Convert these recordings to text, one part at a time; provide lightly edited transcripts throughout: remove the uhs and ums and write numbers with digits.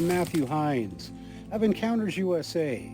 I'm Matthew Heines of Encounters USA.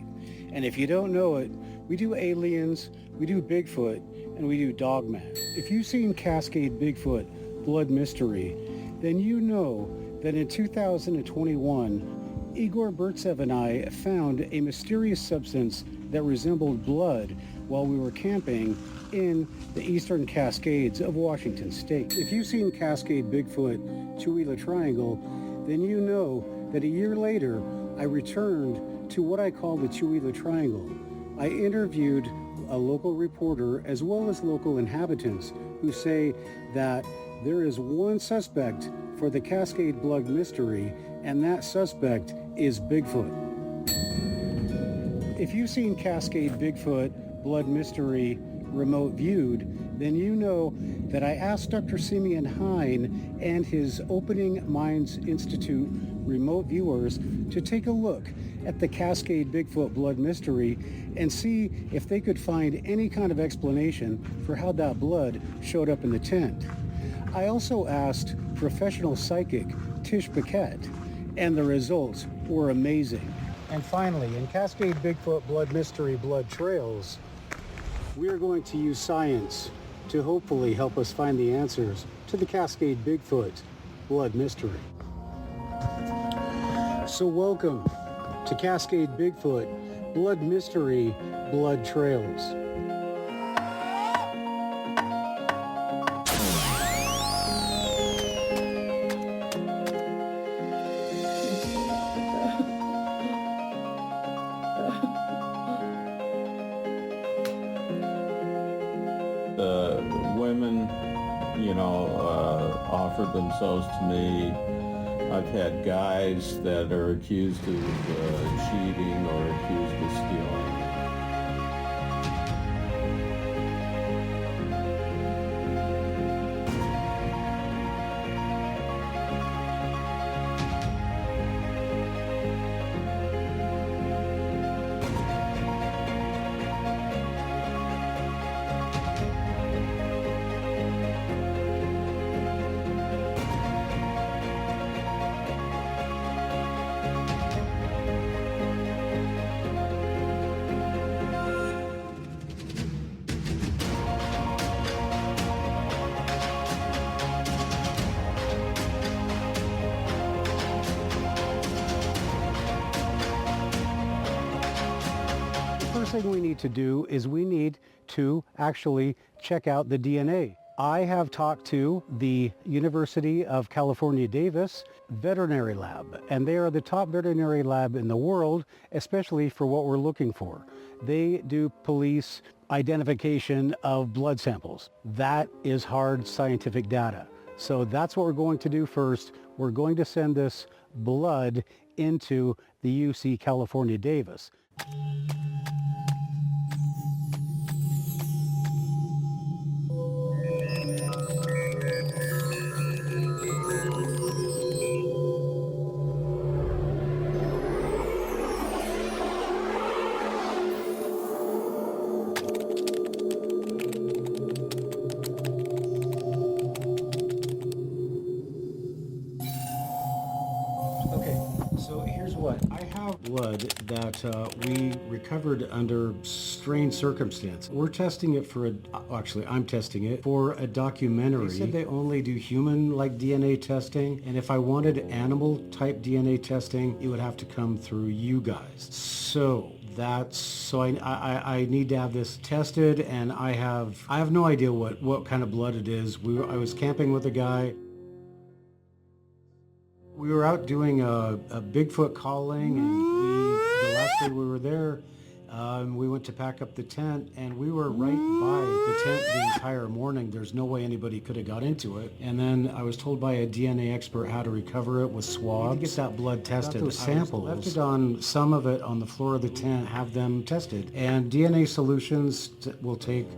And if you don't know it, we do aliens, we do Bigfoot, and we do Dogman. If you've seen Cascade Bigfoot Blood Mystery, then you know that in 2021, Igor Burtsev and I found a mysterious substance that resembled blood while we were camping in the eastern Cascades of Washington State. If you've seen Cascade Bigfoot Chihuahua Triangle, then you know that a year later, I returned to what I call the Chihuahua Triangle. I interviewed a local reporter as well as local inhabitants who say that there is one suspect for the Cascade Blood Mystery, and that suspect is Bigfoot. If you've seen Cascade Bigfoot Blood Mystery remote viewed, then you know that I asked Dr. Simeon Hein and his Opening Minds Institute remote viewers to take a look at the Cascade Bigfoot Blood Mystery and see if they could find any kind of explanation for how that blood showed up in the tent. I also asked professional psychic Tish Paquette, and the results were amazing. And finally, in Cascade Bigfoot Blood Mystery Blood Trails, we are going to use science to hopefully help us find the answers to the Cascade Bigfoot Blood Mystery. So welcome to Cascade Bigfoot Blood Mystery Blood Trails. Women, offered themselves to me. I've had guys that are accused of cheating or accused of stealing. First thing we need to do is we need to actually check out the DNA. I have talked to the University of California, Davis veterinary lab, and they are the top veterinary lab in the world, especially for what we're looking for. They do police identification of blood samples. That is hard scientific data. So that's what we're going to do first. We're going to send this blood into the UC California, Davis. So here's what. I have blood that we recovered under strange circumstance. We're testing it for I'm testing it for a documentary. They said they only do human-like DNA testing, and if I wanted animal-type DNA testing, it would have to come through you guys. So I need to have this tested, and I have no idea what kind of blood it is. I was camping with a guy. We were out doing a Bigfoot calling, and the last day we were there, we went to pack up the tent, and we were right by the tent the entire morning. There's no way anybody could have got into it. And then I was told by a DNA expert how to recover it with swabs. To get that blood tested. Those samples. Left it on some of it on the floor of the tent, have them tested. And DNA solutions will take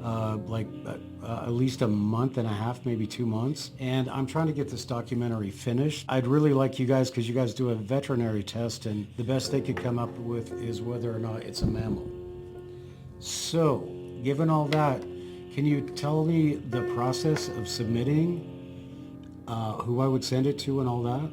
at least a month and a half, maybe 2 months. And I'm trying to get this documentary finished. I'd really like you guys, because you guys do a veterinary test, and the best they could come up with is whether or not it's a mammal. So, given all that, can you tell me the process of submitting, who I would send it to and all that?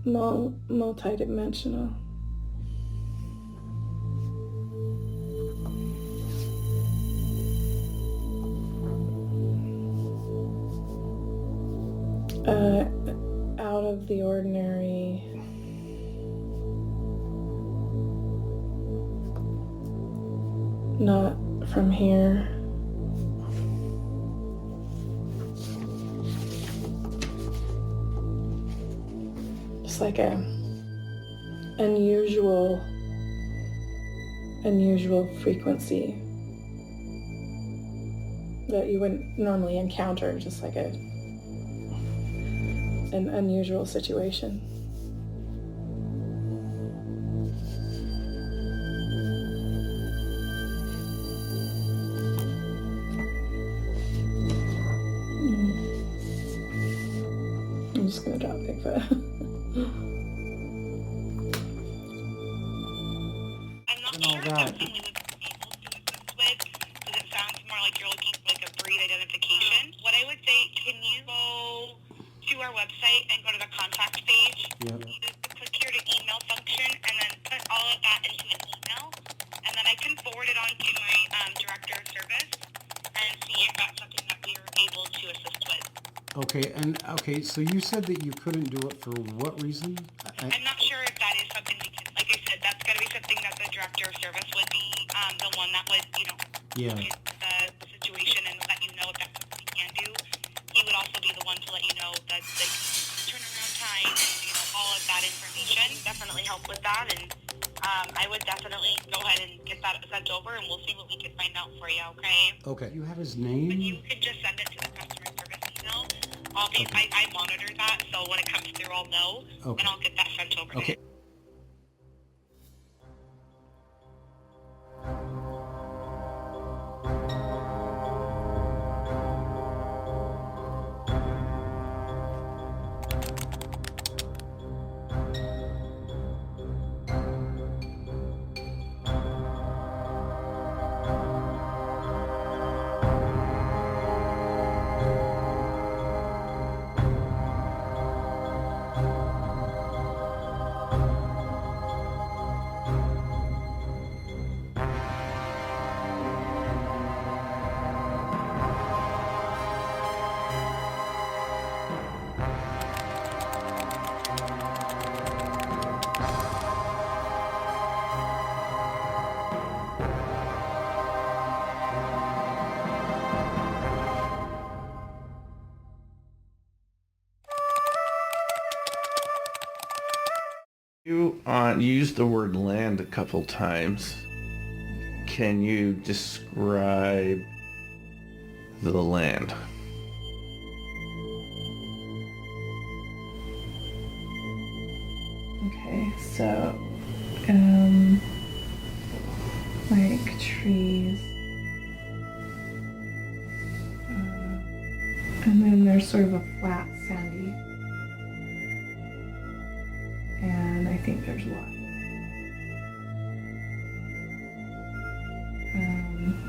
Multi-dimensional. Out of the ordinary. Not from here. Just like a unusual frequency that you wouldn't normally encounter, just like an unusual situation. I'm just gonna drop Bigfoot. I'm not sure if that's something we would be able to assist with, because it sounds more like you're looking for like a breed identification. What I would say, can you go to our website and go to the contact page? Yep. You click here to email function, and then put all of that into an email, and then I can forward it on to my director of service and see if that's something that we are able to assist with. Okay, so you said that you couldn't do it for what reason? I'm not sure if that is something we can, like I said, that's got to be something that the director of service would be the one that would, Yeah. look at the situation and let you know if that's something we can do. He would also be the one to let you know that the turnaround time, all of that information. Definitely help with that, and I would definitely go ahead and get that sent over, and we'll see what we can find out for you, okay? Okay. You have his But name? you can just send it to the customer service email. I monitor that, so when it comes through, I'll know, Okay. and I'll get that sent over to Okay. him. You used the word land a couple times. Can you describe the land? Okay, so, like trees, and then there's sort of a flat, sandy, and I think there's water.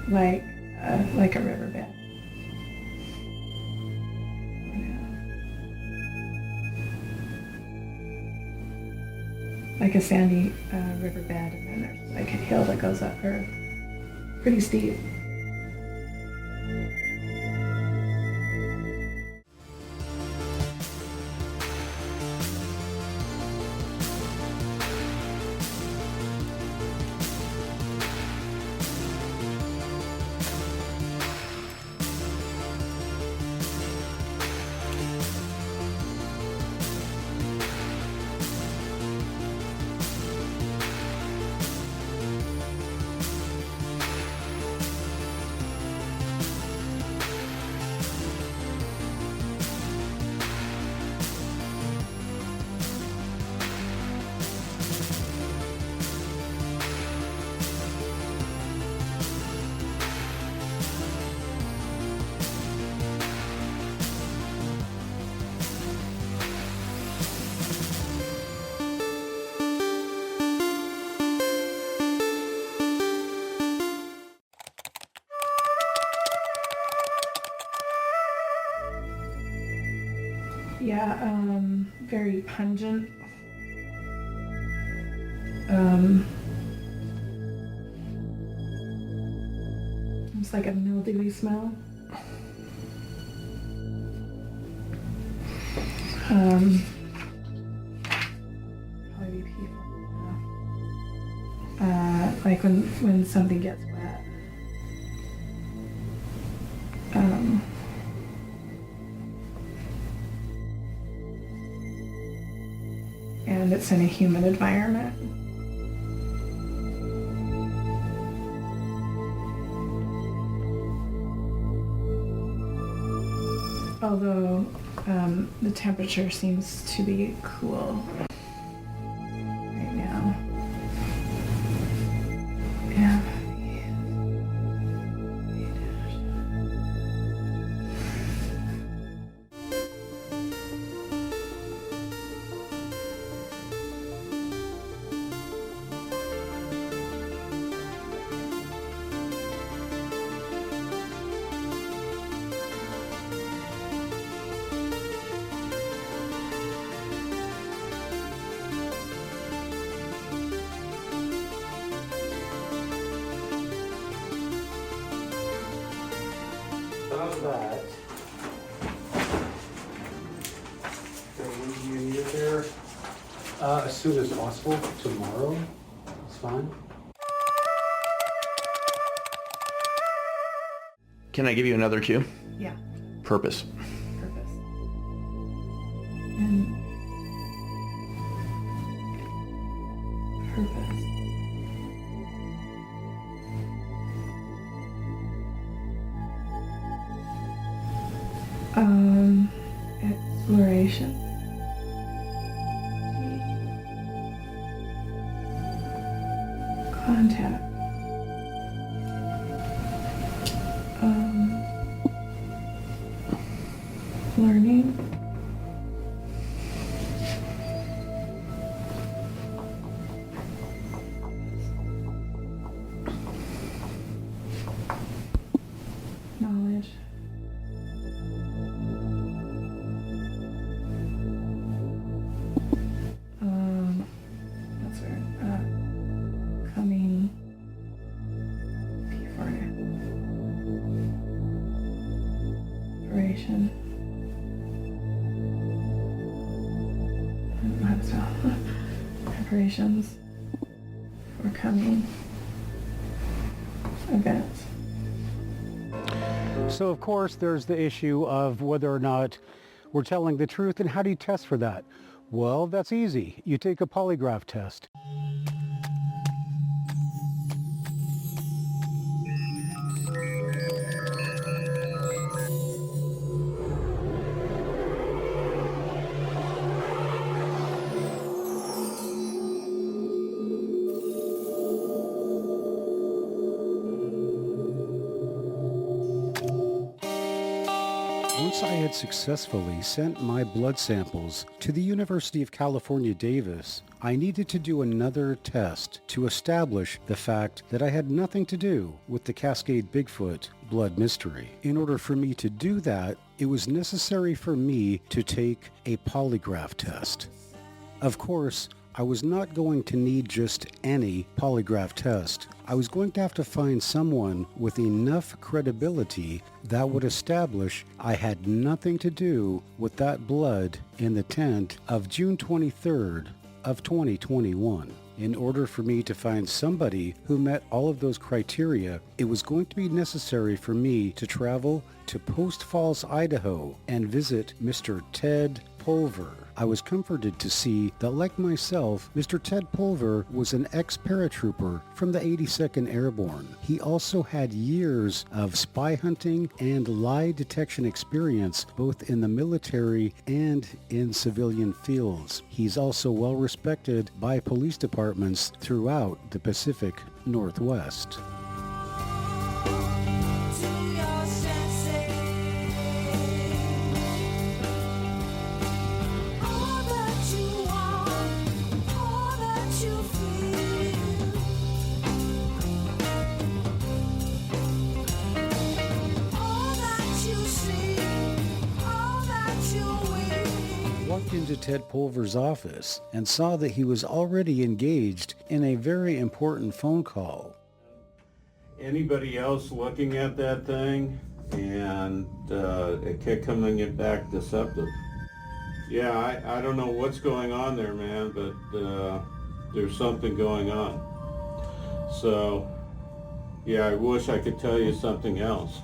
Like a riverbed. Like a sandy riverbed, and then there's like a hill that goes up her. Pretty steep. Yeah, very pungent It's like a mildewy smell. Probably be people. Like when something gets wet. And it's in a humid environment. Although the temperature seems to be cool right now. Yeah. How's that? When do you need it there? As soon as possible. Tomorrow. It's fine. Can I give you another cue? Yeah. Purpose. Purpose. And purpose. Exploration. Contact. Learning. Knowledge. That's right. Coming. P4. Preparation. Preparations for coming events. So of course there's the issue of whether or not we're telling the truth, and how do you test for that? Well, that's easy. You take a polygraph test. Once I had successfully sent my blood samples to the University of California, Davis, I needed to do another test to establish the fact that I had nothing to do with the Cascade Bigfoot Blood Mystery. In order for me to do that, it was necessary for me to take a polygraph test. Of course, I was not going to need just any polygraph test. I was going to have to find someone with enough credibility that would establish I had nothing to do with that blood in the tent of June 23rd of 2021. In order for me to find somebody who met all of those criteria, it was going to be necessary for me to travel to Post Falls, Idaho and visit Mr. Ted Pulver. I was comforted to see that, like myself, Mr. Ted Pulver was an ex-paratrooper from the 82nd Airborne. He also had years of spy hunting and lie detection experience both in the military and in civilian fields. He's also well respected by police departments throughout the Pacific Northwest. into Ted Pulver's office and saw that he was already engaged in a very important phone call. Anybody else looking at that thing? And it kept coming back deceptive. Yeah, I don't know what's going on there, man, but there's something going on. So, yeah, I wish I could tell you something else.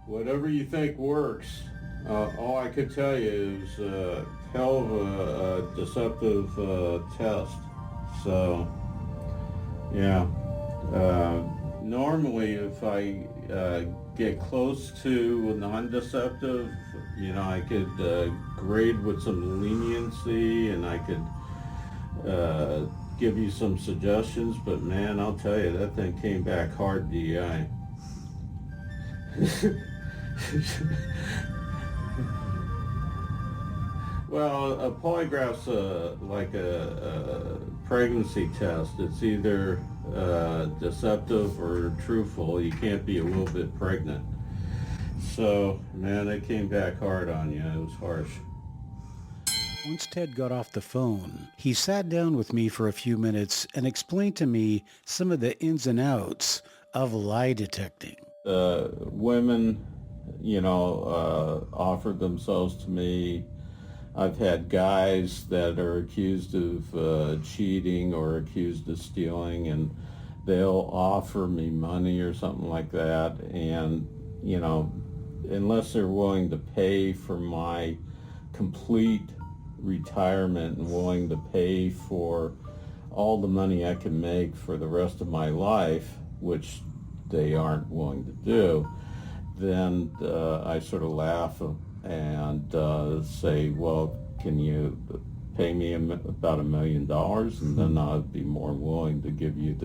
Whatever you think works. All I could tell you is hell of a deceptive test. So, yeah. Normally, if I get close to non-deceptive, you know, I could grade with some leniency, and I could give you some suggestions, but man, I'll tell you, that thing came back hard DI. Well, a polygraph's like a pregnancy test. It's either deceptive or truthful. You can't be a little bit pregnant. So, man, it came back hard on you. It was harsh. Once Ted got off the phone, he sat down with me for a few minutes and explained to me some of the ins and outs of lie detecting. Women, you know, offered themselves to me. I've had guys that are accused of cheating or accused of stealing, and they'll offer me money or something like that. And, you know, unless they're willing to pay for my complete retirement and willing to pay for all the money I can make for the rest of my life, which they aren't willing to do, then I sort of laugh and say, well, can you pay me about $1 million, and then I'd be more willing to give you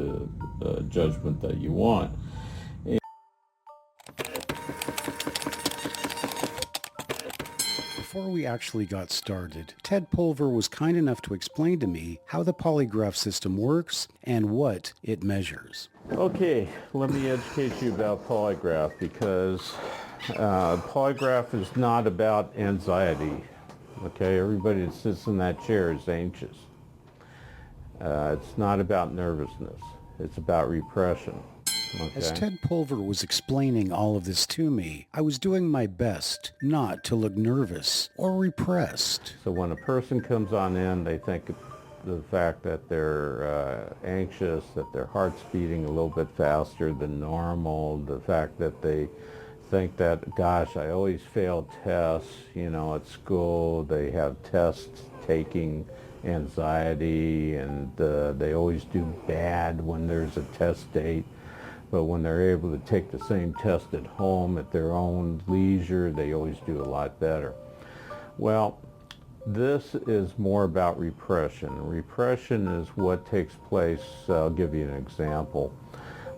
the judgment that you want. Before we actually got started, Ted Pulver was kind enough to explain to me how the polygraph system works and what it measures. Okay, let me educate you about polygraph, because polygraph is not about anxiety. Okay, everybody that sits in that chair is anxious. It's not about nervousness. It's about repression. Okay. As Ted Pulver was explaining all of this to me, I was doing my best not to look nervous or repressed. So when a person comes on in, they think of the fact that they're anxious, that their heart's beating a little bit faster than normal, the fact that they think that, gosh, I always fail tests, you know, at school. They have tests taking anxiety, and they always do bad when there's a test date. But when they're able to take the same test at home at their own leisure, they always do a lot better. Well, this is more about repression. Repression is what takes place. I'll give you an example.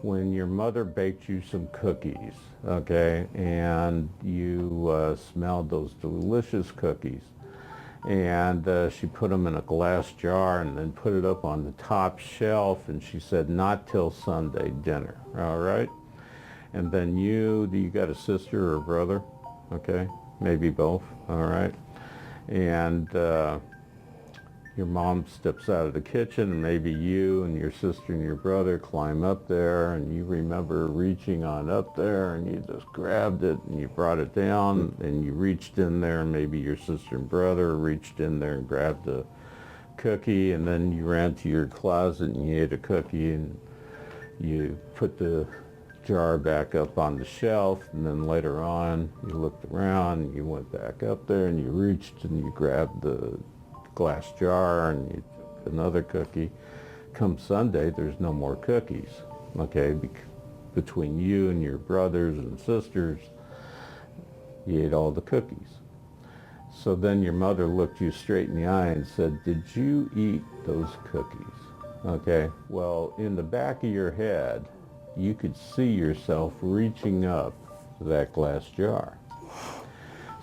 When your mother baked you some cookies, okay, and you smelled those delicious cookies, and she put them in a glass jar and then put it up on the top shelf, and she said, not till Sunday dinner, all right? And then you got a sister or a brother, okay, maybe both, all right? And your mom steps out of the kitchen, and maybe you and your sister and your brother climb up there, and you remember reaching on up there, and you just grabbed it and you brought it down, and you reached in there, and maybe your sister and brother reached in there and grabbed a cookie, and then you ran to your closet and you ate a cookie, and you put the jar back up on the shelf, and then later on you looked around and you went back up there and you reached and you grabbed the glass jar and you took another cookie. Come Sunday, there's no more cookies, okay? Between you and your brothers and sisters, you ate all the cookies. So then your mother looked you straight in the eye and said, did you eat those cookies? Okay, well, in the back of your head, you could see yourself reaching up to that glass jar.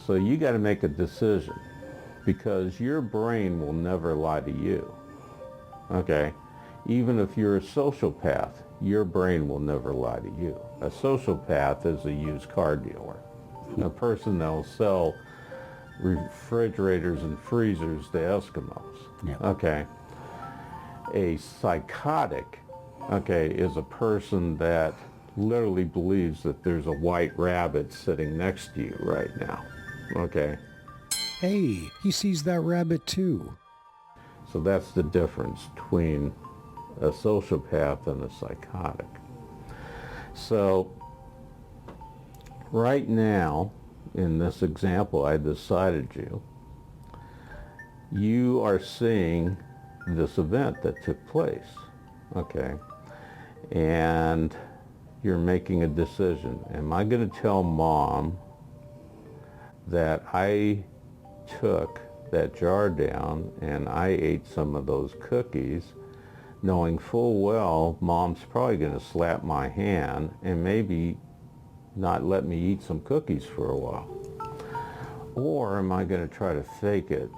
So you got to make a decision, because your brain will never lie to you, okay? Even if you're a sociopath, your brain will never lie to you. A sociopath is a used car dealer, a person that will sell refrigerators and freezers to Eskimos. Yeah. Okay. A psychotic, okay, is a person that literally believes that there's a white rabbit sitting next to you right now. Okay. Hey, he sees that rabbit too. So that's the difference between a sociopath and a psychotic. So right now, in this example I decided you are seeing this event that took place, okay? And you're making a decision. Am I going to tell Mom that I took that jar down and I ate some of those cookies, knowing full well Mom's probably going to slap my hand and maybe not let me eat some cookies for a while? Or am I going to try to fake it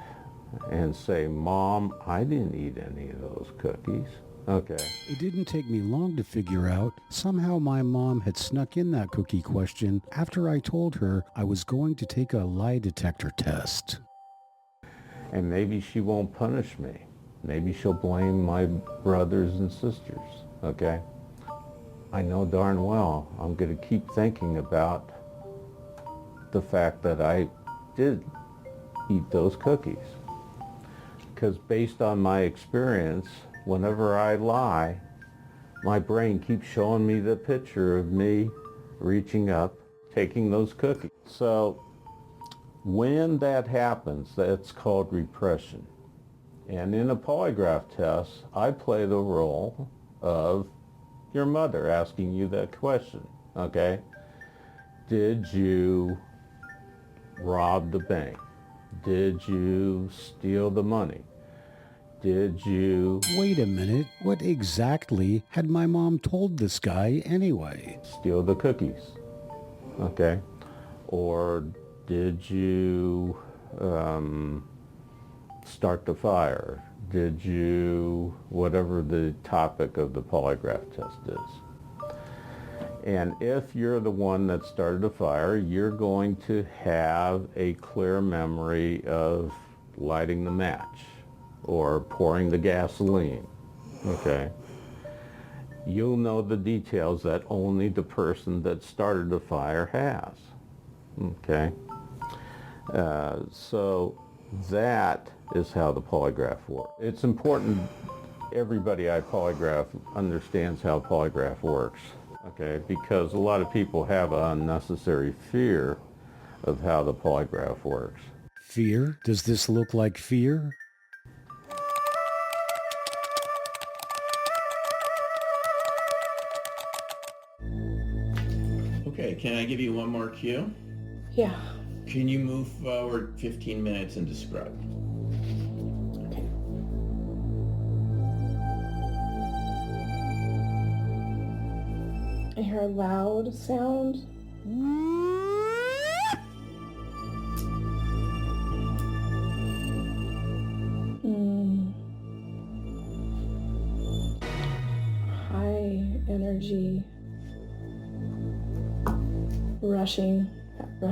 and say, Mom, I didn't eat any of those cookies? Okay. It didn't take me long to figure out somehow my mom had snuck in that cookie question after I told her I was going to take a lie detector test. And maybe she won't punish me. Maybe she'll blame my brothers and sisters, okay? I know darn well I'm going to keep thinking about the fact that I did eat those cookies. Because based on my experience, whenever I lie, my brain keeps showing me the picture of me reaching up, taking those cookies. So when that happens, that's called repression. And in a polygraph test, I play the role of your mother asking you that question, okay? Did you rob the bank? Did you steal the money? Did you Wait a minute, what exactly had my mom told this guy anyway? steal the cookies? Okay. Or did you start the fire? Did you, whatever the topic of the polygraph test is. And if you're the one that started the fire, you're going to have a clear memory of lighting the match or pouring the gasoline, okay? You'll know the details that only the person that started the fire has, okay? So that is how the polygraph works. It's important everybody I polygraph understands how polygraph works, okay? Because a lot of people have an unnecessary fear of how the polygraph works. Fear? Does this look like fear? Okay, can I give you one more cue? Yeah. Can you move forward 15 minutes and describe? Okay. I hear a loud sound. High energy. Rushing. I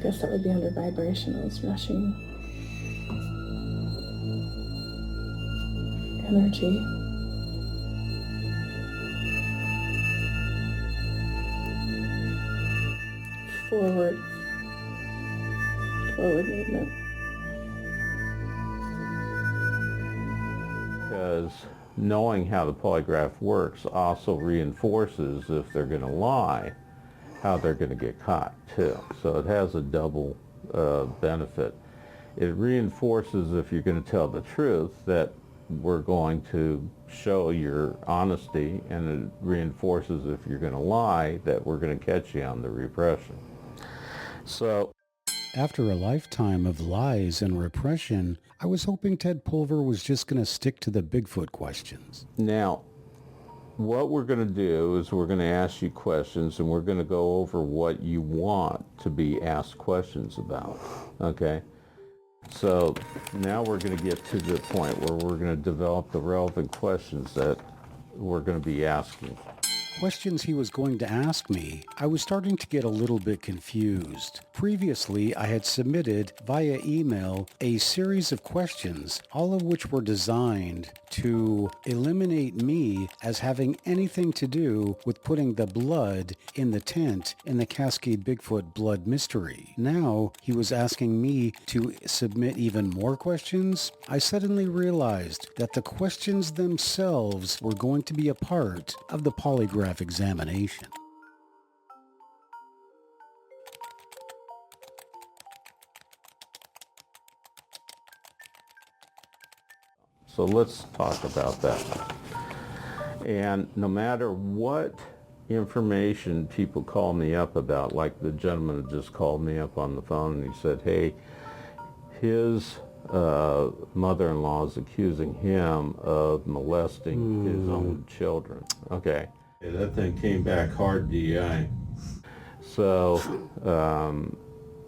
guess that would be under vibrationals. Rushing. Energy. Forward movement. Because knowing how the polygraph works also reinforces, if they're going to lie, how they're going to get caught too. So it has a double benefit. It reinforces, if you're going to tell the truth, that we're going to show your honesty, and it reinforces, if you're going to lie, that we're going to catch you on the repression. So After a lifetime of lies and repression, I was hoping Ted Pulver was just going to stick to the Bigfoot questions. now, what we're going to do is we're going to ask you questions, and we're going to go over what you want to be asked questions about, okay? So now we're going to get to the point where we're going to develop the relevant questions that we're going to be asking. questions he was going to ask me, I was starting to get a little bit confused. Previously, I had submitted via email a series of questions, all of which were designed to eliminate me as having anything to do with putting the blood in the tent in the Cascade Bigfoot Blood Mystery. Now, he was asking me to submit even more questions. I suddenly realized that the questions themselves were going to be a part of the polygraph examination. So let's talk about that. And no matter what information people call me up about, like the gentleman that just called me up on the phone and he said, hey, his mother-in-law is accusing him of molesting his own children. Okay. That thing came back hard DI. So,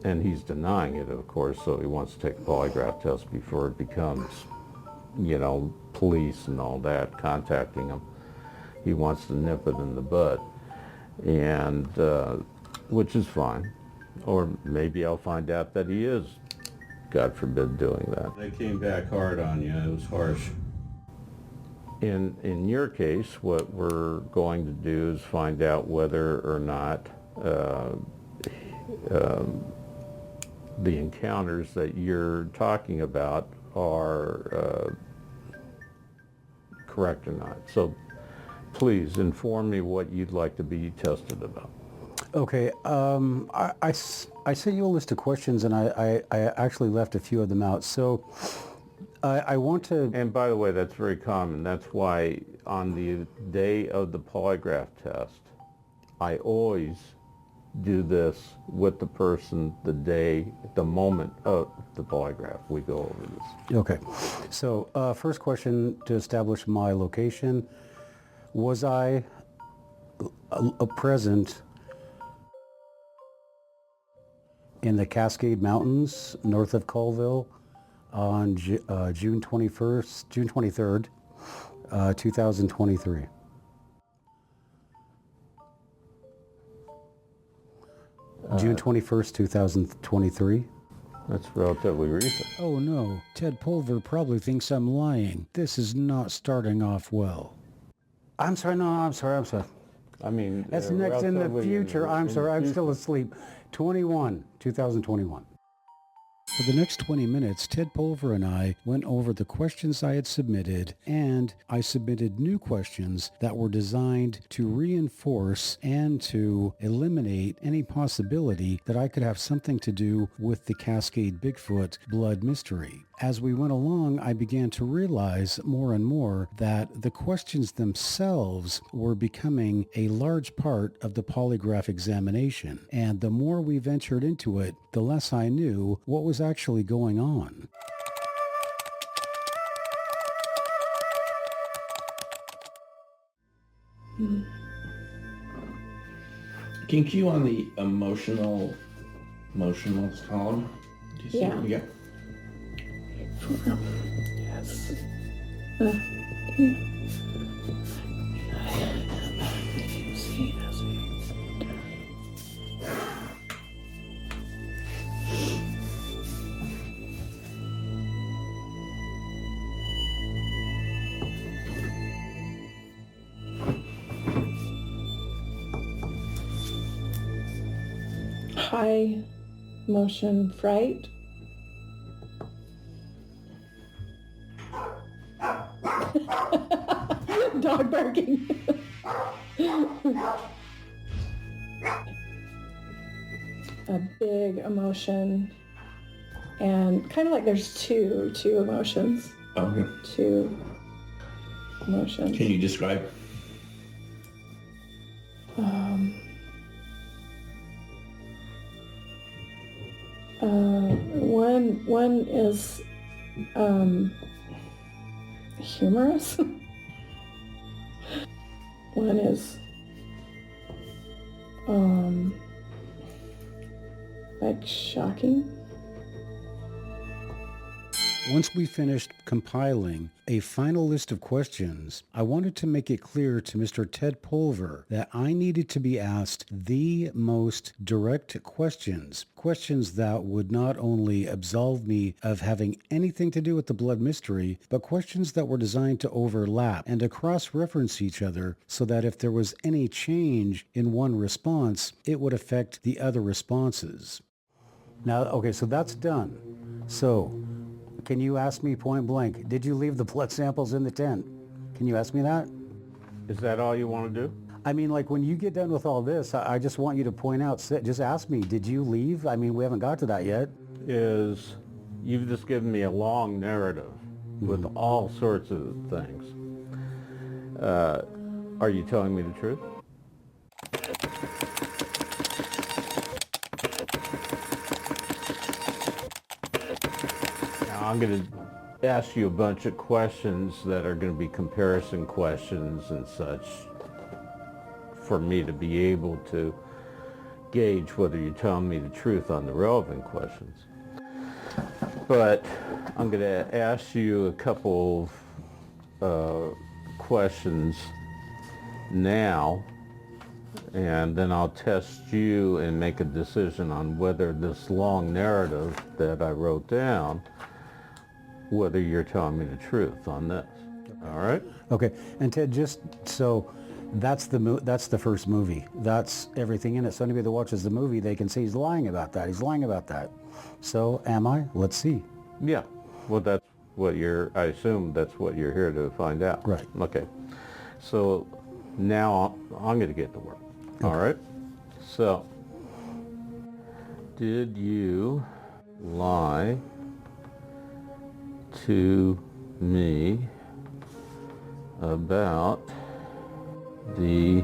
and he's denying it, of course, so he wants to take a polygraph test before it becomes, you know, police and all that contacting him. He wants to nip it in the bud, and which is fine. Or maybe I'll find out that he is, God forbid, doing that. They came back hard on you. It was harsh. In your case, what we're going to do is find out whether or not the encounters that you're talking about are correct or not. So please inform me what you'd like to be tested about. Okay, I sent you a list of questions and I actually left a few of them out. So I want to... And by the way, that's very common. That's why on the day of the polygraph test, I always do this with the person the moment of the polygraph. We go over this. Okay, so first question to establish my location. Was I present in the Cascade Mountains north of Colville on June 23rd, 2023? June 21st, 2023. That's relatively recent. Oh no, Ted Pulver probably thinks I'm lying. This is not starting off well. I'm sorry. I mean, That's next in the future. I'm sorry, I'm still asleep. 2021. For the next 20 minutes, Ted Pulver and I went over the questions I had submitted, and I submitted new questions that were designed to reinforce and to eliminate any possibility that I could have something to do with the Cascade Bigfoot Blood Mystery. As we went along, I began to realize more and more that the questions themselves were becoming a large part of the polygraph examination, and the more we ventured into it, the less I knew what was actually going on. Can you cue on the emotionals column? Do you see Yeah. what we got? Yes. High motion fright. Dog barking. A big emotion, and kind of like there's two emotions. Okay. Two emotions. Can you describe? One is humorous. One is like shocking. Once we finished compiling a final list of questions, I wanted to make it clear to Mr. Ted Pulver that I needed to be asked the most direct questions, questions that would not only absolve me of having anything to do with the blood mystery, but questions that were designed to overlap and to cross-reference each other so that if there was any change in one response, it would affect the other responses. Now, okay, so that's done. So, can you ask me point blank, did you leave the blood samples in the tent? Can you ask me that? Is that all you want to do? I mean, like when you get done with all this, I just want you to point out, just ask me, did you leave? I mean, we haven't got to that yet. You've just given me a long narrative with all sorts of things. Are you telling me the truth? I'm going to ask you a bunch of questions that are going to be comparison questions and such for me to be able to gauge whether you're telling me the truth on the relevant questions. But I'm going to ask you a couple of questions now, and then I'll test you and make a decision on whether this long narrative that I wrote down, whether you're telling me the truth on this. All right? Okay, and Ted, just so that's the first movie. That's everything in it. So anybody that watches the movie, they can say he's lying about that. He's lying about that. So am I? Let's see. Yeah. Well, that's what I assume that's what you're here to find out. Right. Okay. So now I'm going to get to work. Okay. All right? So, did you lie to me about the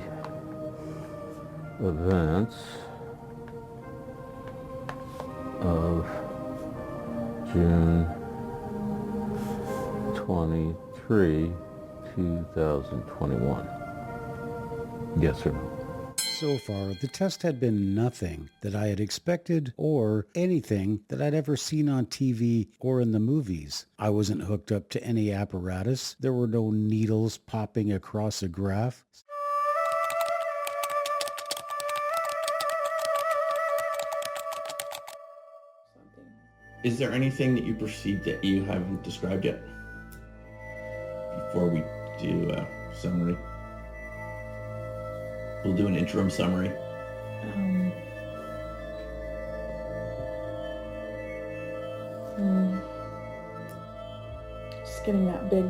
events of June 23, 2021? Yes or no? So far, the test had been nothing that I had expected or anything that I'd ever seen on TV or in the movies. I wasn't hooked up to any apparatus. There were no needles popping across a graph. Is there anything that you perceive that you haven't described yet? Before we do a summary. We'll do an interim summary. Just getting that big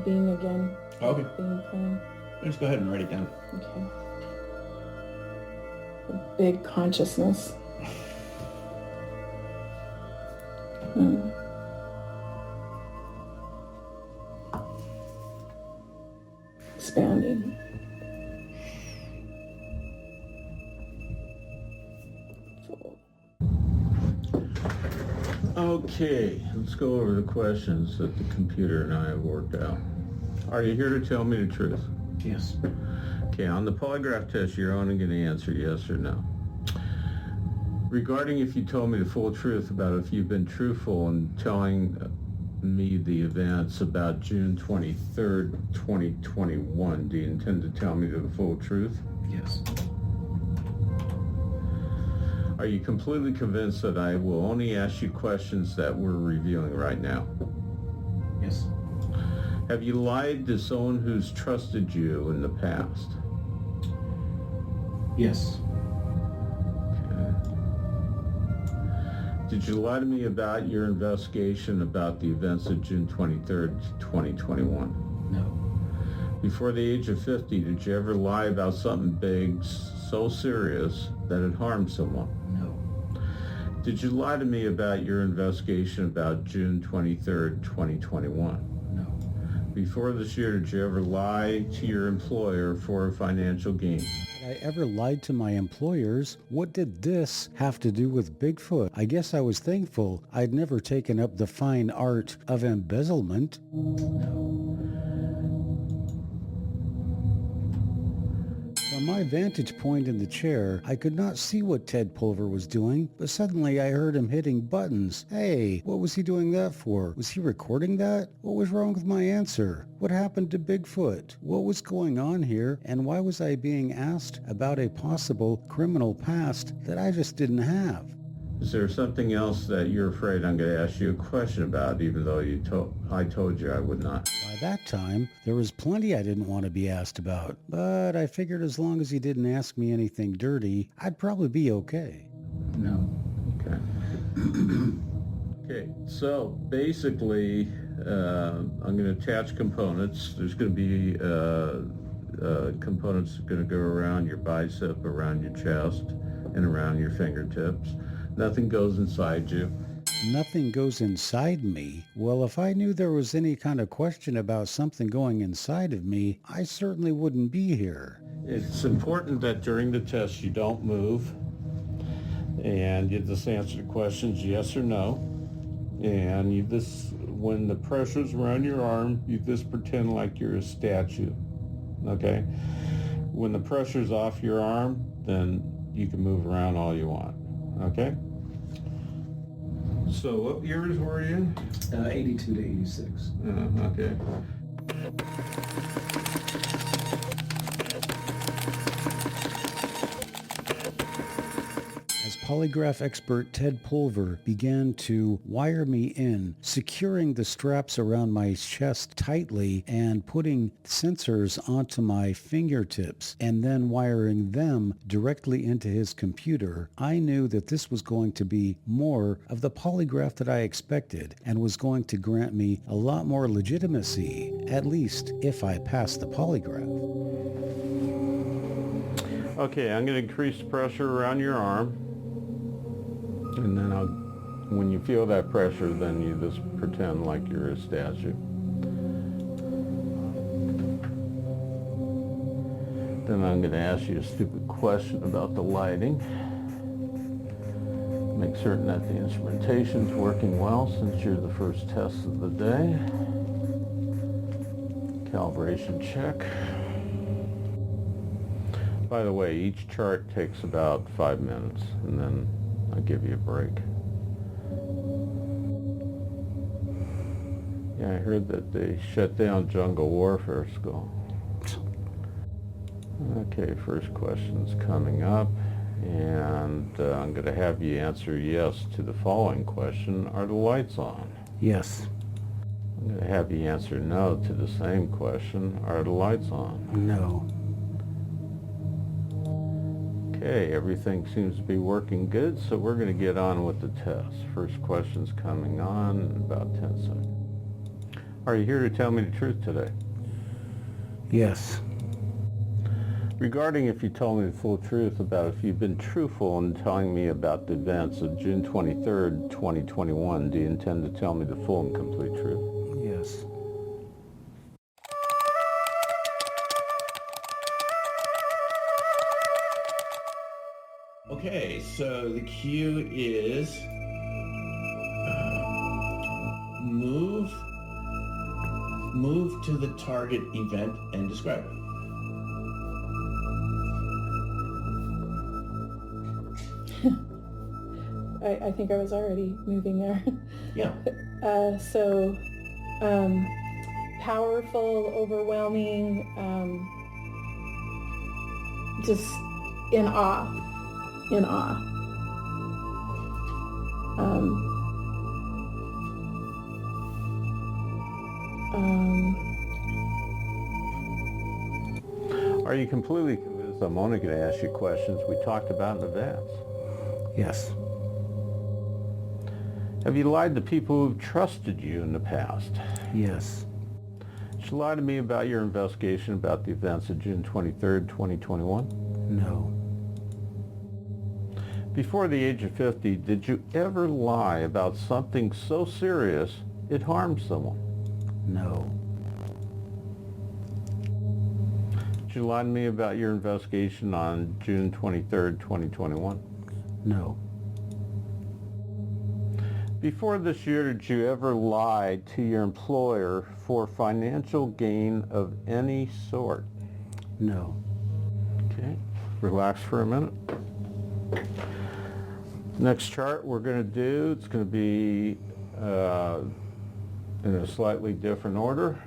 being again. Okay. Being plan. Just go ahead and write it down. Okay. A big consciousness. Expanding. Okay, let's go over the questions that the computer and I have worked out. Are you here to tell me the truth? Yes. Okay, on the polygraph test, you're only going to answer yes or no. Regarding if you told me the full truth about if you've been truthful in telling me the events about June 23rd, 2021, do you intend to tell me the full truth? Yes. Are you completely convinced that I will only ask you questions that we're reviewing right now? Yes. Have you lied to someone who's trusted you in the past? Yes. Okay. Did you lie to me about your investigation about the events of June 23rd, 2021? No. Before the age of 50, did you ever lie about something big, so serious that it harmed someone? No. Did you lie to me about your investigation about June 23rd, 2021? No. Before this year, did you ever lie to your employer for a financial gain? Had I ever lied to my employers? What did this have to do with Bigfoot? I guess I was thankful I'd never taken up the fine art of embezzlement. No. From From my vantage point in the chair, I could not see what Ted Pulver was doing, but suddenly I heard him hitting buttons. Hey, what was he doing that for? Was he recording that? What was wrong with my answer? What happened to Bigfoot? What was going on here, and why was I being asked about a possible criminal past that I just didn't have? Is there something else that you're afraid I'm going to ask you a question about, even though I told you I would not? By that time, there was plenty I didn't want to be asked about, but I figured as long as he didn't ask me anything dirty, I'd probably be okay. No. Okay. Okay, so basically, I'm going to attach components. There's going to be components that are going to go around your bicep, around your chest, and around your fingertips. Nothing goes inside you. Nothing goes inside me? Well, if I knew there was any kind of question about something going inside of me, I certainly wouldn't be here. It's important that during the test you don't move, and you just answer the questions yes or no. And you just, when the pressure's around your arm, you just pretend like you're a statue. Okay? When the pressure's off your arm, then you can move around all you want. Okay? So what years were you in? 82 to 86. Okay. As polygraph expert Ted Pulver began to wire me in, securing the straps around my chest tightly and putting sensors onto my fingertips and then wiring them directly into his computer, I knew that this was going to be more of the polygraph that I expected and was going to grant me a lot more legitimacy, at least if I passed the polygraph. Okay, I'm going to increase the pressure around your arm. And then when you feel that pressure, then you just pretend like you're a statue. Then I'm going to ask you a stupid question about the lighting. Make certain that the instrumentation's working well since you're the first test of the day. Calibration check. By the way, each chart takes about 5 minutes, and then I'll give you a break. Yeah, I heard that they shut down Jungle Warfare School. Okay, first question's coming up, and I'm going to have you answer yes to the following question. Are the lights on? Yes. I'm going to have you answer no to the same question. Are the lights on? No. Okay, everything seems to be working good, so we're going to get on with the test. First question's coming on in about 10 seconds. Are you here to tell me the truth today? Yes. Regarding if you told me the full truth about if you've been truthful in telling me about the events of June 23rd, 2021, do you intend to tell me the full and complete truth? Yes. Okay, so the cue is move to the target event and describe it. I think I was already moving there. Yeah. Powerful, overwhelming, just in awe. Are you completely convinced I'm only going to ask you questions we talked about in advance? Yes. Have you lied to people who've trusted you in the past? Yes. Did you lie to me about your investigation about the events of June 23rd, 2021? No. Before the age of 50, did you ever lie about something so serious it harmed someone? No. Did you lie to me about your investigation on June 23rd, 2021? No. Before this year, did you ever lie to your employer for financial gain of any sort? No. Okay. Okay, relax for a minute. Next chart we're going to do, it's going to be in a slightly different order.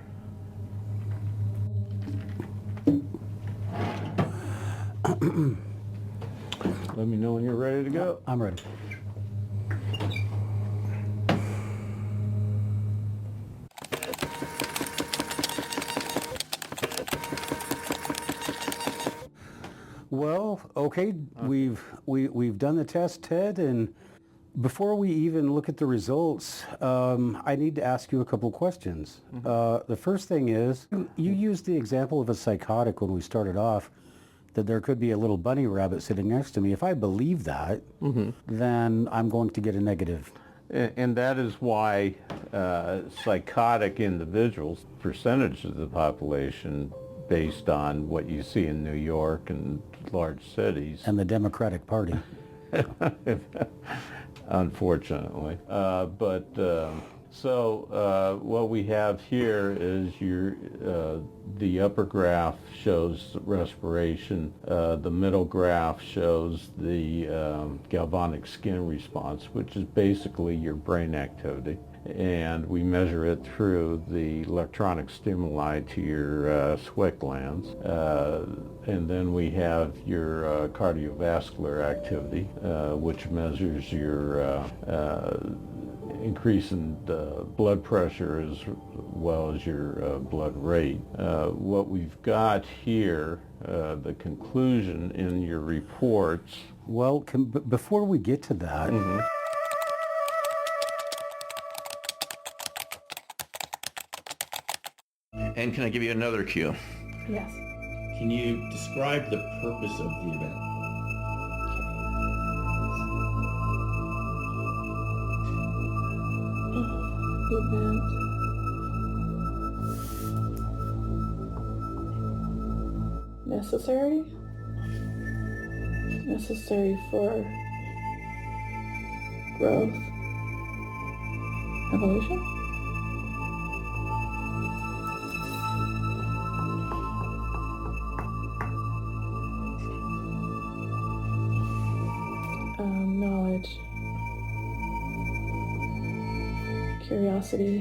Let me know when you're ready to go. I'm ready. Well, okay, we've done the test, Ted, and before we even look at the results, I need to ask you a couple questions. The first thing is, you used the example of a psychotic when we started off, that there could be a little bunny rabbit sitting next to me. If I believe that, then I'm going to get a negative. And that is why psychotic individuals, percentage of the population based on what you see in New York and large cities. And the Democratic Party. Unfortunately. So what we have here is the upper graph shows respiration. The middle graph shows the galvanic skin response, which is basically your brain activity. And we measure it through the electronic stimuli to your sweat glands. And then we have your cardiovascular activity, which measures your increase in blood pressure as well as your blood rate. What we've got here, the conclusion in your reports. Well, before we get to that, And can I give you another cue? Yes. Can you describe the purpose of the event? Necessary for growth, evolution. Knowledge, curiosity,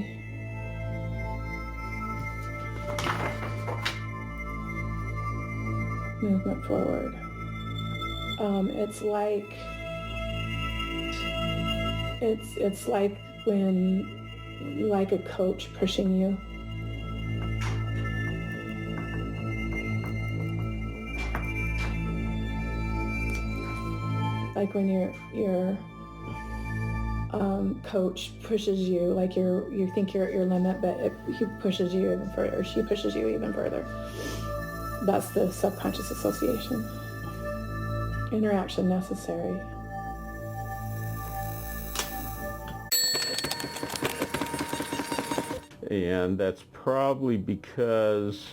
movement forward. It's like when, like a coach pushing you. Like when your coach pushes you, like you think you're at your limit, but he pushes you even further, or she pushes you even further. That's the subconscious association. Interaction necessary. And that's probably because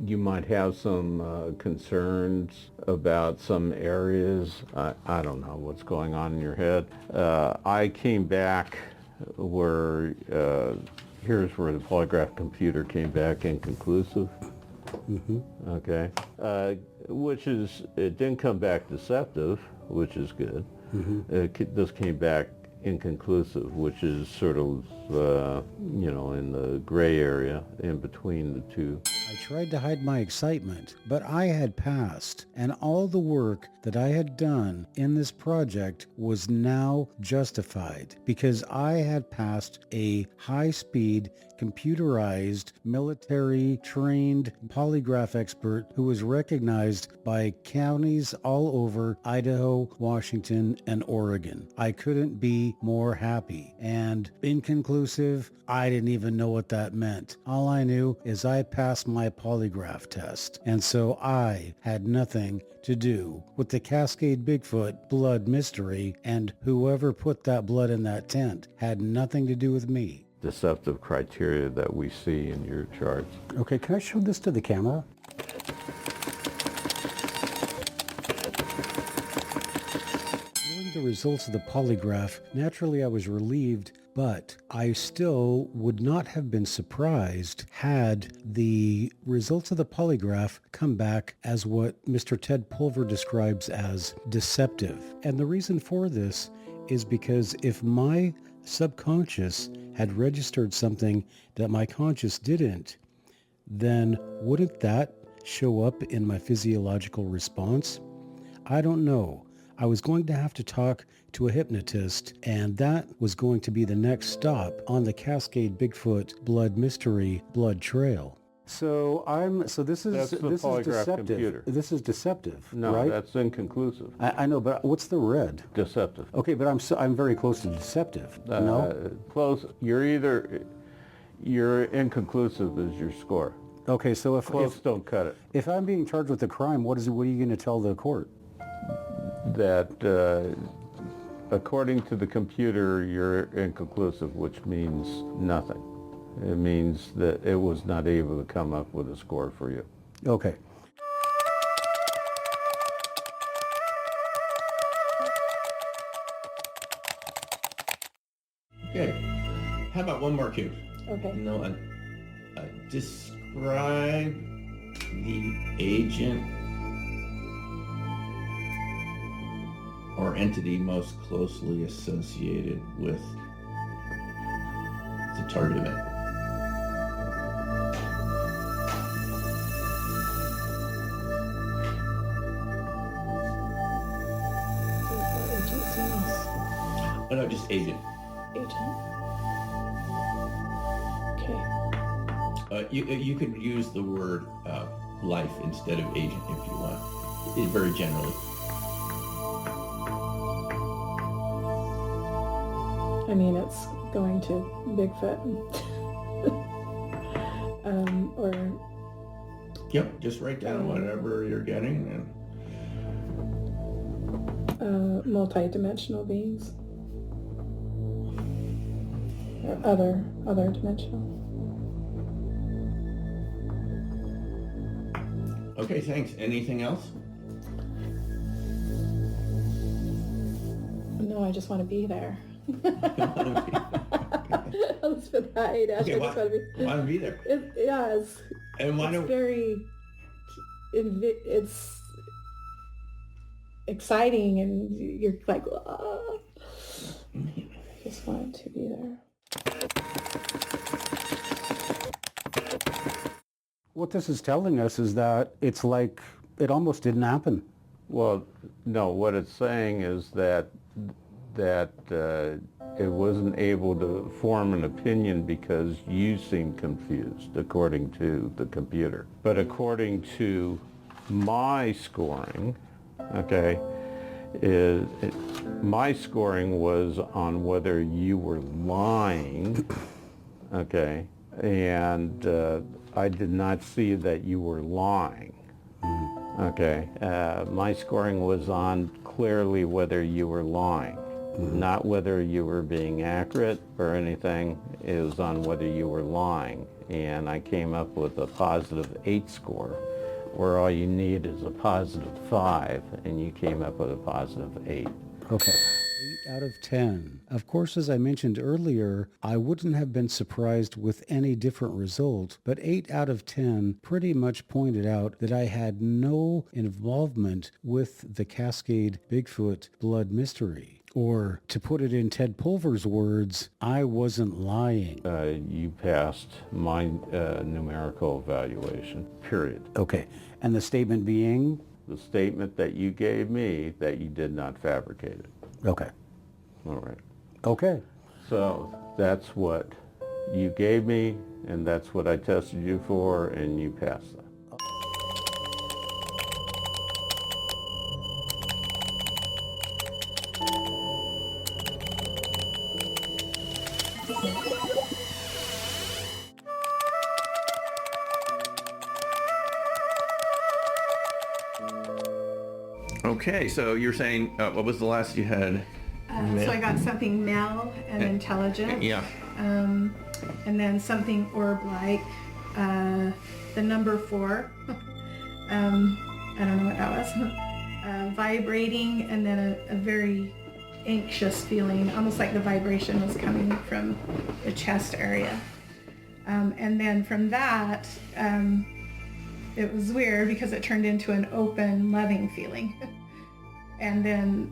you might have some concerns about some areas. I don't know what's going on in your head. I came back where, here's where the polygraph computer came back inconclusive. Okay. It didn't come back deceptive, which is good. This came back inconclusive, which is sort of, in the gray area in between the two. I tried to hide my excitement, but I had passed, and all the work that I had done in this project was now justified because I had passed a high-speed, computerized, military-trained polygraph expert who was recognized by counties all over Idaho, Washington, and Oregon. I couldn't be more happy. And inconclusive, I didn't even know what that meant. All I knew is I passed my polygraph test, and so I had nothing to do with the Cascade Bigfoot Blood Mystery, and whoever put that blood in that tent had nothing to do with me. Deceptive criteria that we see in your charts. Okay, can I show this to the camera? Knowing the results of the polygraph, naturally I was relieved But I still would not have been surprised had the results of the polygraph come back as what Mr. Ted Pulver describes as deceptive. And the reason for this is because if my subconscious had registered something that my conscious didn't, then wouldn't that show up in my physiological response? I don't know. I was going to have to talk to a hypnotist, and that was going to be the next stop on the Cascade Bigfoot Blood Mystery blood trail. So this is That's the this is polygraph deceptive. computer. This is deceptive, No, right? that's inconclusive. I know, but what's the red? Deceptive. Okay, but I'm very close to deceptive. No? Close. You're inconclusive is your score. Okay, so Close don't cut it. if I'm being charged with a crime, what are you going to tell the court? That according to the computer, you're inconclusive, which means nothing. It means that it was not able to come up with a score for you. Okay. Okay. How about one more cue? Okay. No, describe the agent or entity most closely associated with the target event. Oh, no, just agent. Agent. Okay. You could use the word life instead of agent if you want. Very generally. I mean, it's going to Bigfoot. Or Yep, just write down whatever you're getting and multi-dimensional beings. Or other dimensional. okay, thanks. Anything else? No, I just want to be there. Elizabeth Hyde. Okay, I just want to be. want to be there. And why don't it's exciting, and you're like, ah. I just wanted to be there. What this is telling us is that it's like it almost didn't happen. Well, no, what it's saying is that it wasn't able to form an opinion because you seemed confused, according to the computer. But according to my scoring, okay, my scoring was on whether you were lying, okay, and I did not see that you were lying. Okay, my scoring was on clearly whether you were lying, not whether you were being accurate or anything. It was on whether you were lying, and I came up with a positive 8 score, where all you need is a positive 5, and you came up with a positive 8. Okay. 8 out of 10. Of course, as I mentioned earlier, I wouldn't have been surprised with any different result, but 8 out of 10 pretty much pointed out that I had no involvement with the Cascade Bigfoot Blood Mystery. Or, to put it in Ted Pulver's words, I wasn't lying. You passed my numerical evaluation, period. Okay. And the statement being? The statement that you gave me that you did not fabricate it. Okay. All right. Okay. So that's what you gave me, and that's what I tested you for, and you passed that. Okay, so you're saying, what was the last you had? So I got something male and intelligent. Yeah. And then something orb-like, the number 4. I don't know what that was. Vibrating, and then a very anxious feeling, almost like the vibration was coming from the chest area. And then from that, it was weird because it turned into an open, loving feeling. And then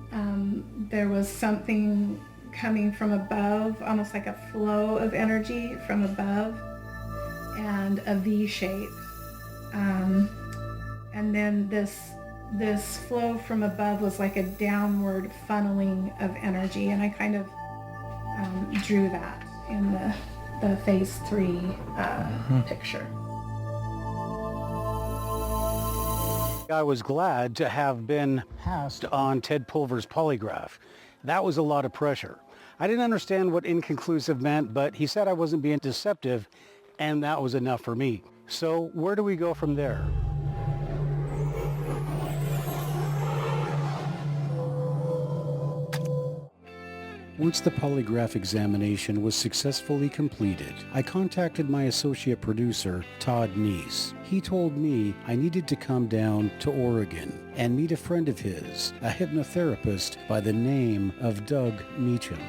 there was something coming from above, almost like a flow of energy from above, and a V shape. And then this flow from above was like a downward funneling of energy, and I kind of drew that in the phase 3 picture. I was glad to have been passed on Ted Pulver's polygraph. That was a lot of pressure. I didn't understand what inconclusive meant, but he said I wasn't being deceptive, and that was enough for me. So where do we go from there? Once the polygraph examination was successfully completed, I contacted my associate producer, Todd Heines. He told me I needed to come down to Oregon and meet a friend of his, a hypnotherapist by the name of Doug Meacham.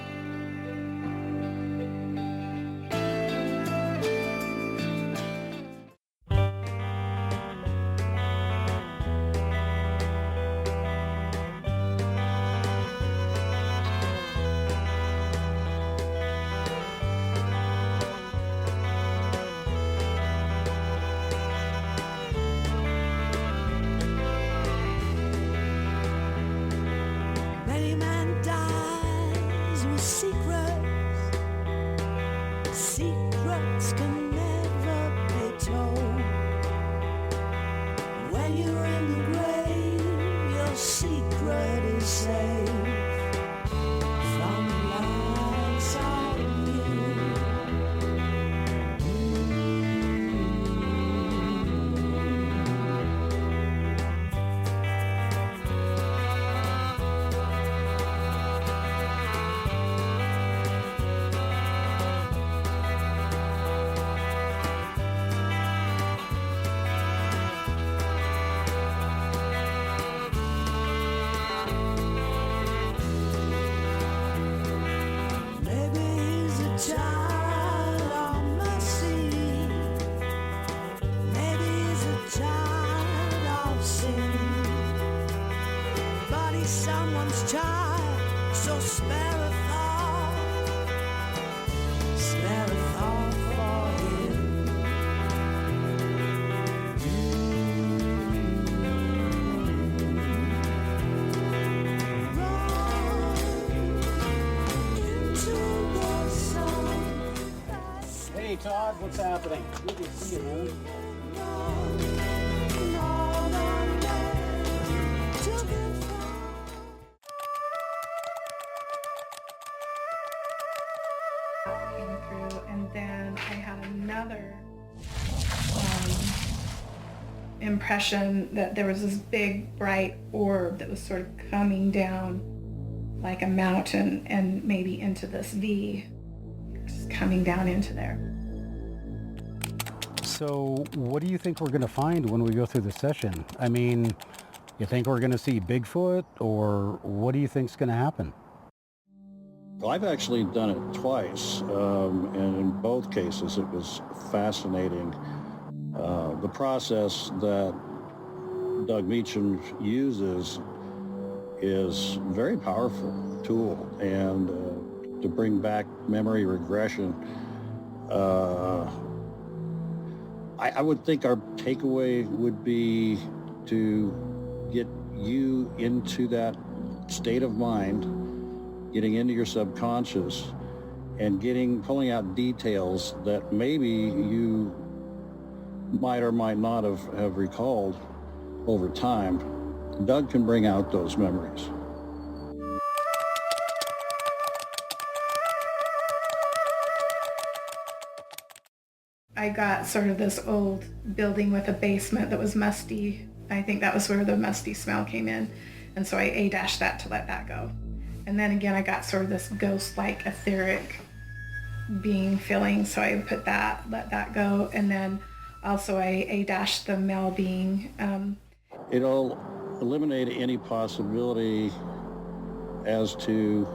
Many man dies with secrets. Secrets can never be told. When you're in the grave, your secret is safe from the lights on you. Maybe he's a child of mercy. Maybe he's a child of sin. But he's someone's child, so spare a thought. Spare a thought for him. Hey Todd, what's happening? Good to see you, man. Came through, and then I had another impression that there was this big bright orb that was sort of coming down like a mountain and maybe into this V, just coming down into there. So what do you think we're going to find when we go through the session? I mean, you think we're going to see Bigfoot, or what do you think's going to happen? Well, I've actually done it twice, and in both cases it was fascinating. The process that Doug Meacham uses is a very powerful tool, and to bring back memory regression, I would think our takeaway would be to get you into that state of mind, getting into your subconscious, and pulling out details that maybe you might or might not have recalled over time. Doug can bring out those memories. I got sort of this old building with a basement that was musty. I think that was where the musty smell came in. And so I A-dashed that to let that go. And then again, I got sort of this ghost-like etheric being feeling. So I put that, let that go. And then also I A-dashed the male being. It'll eliminate any possibility as to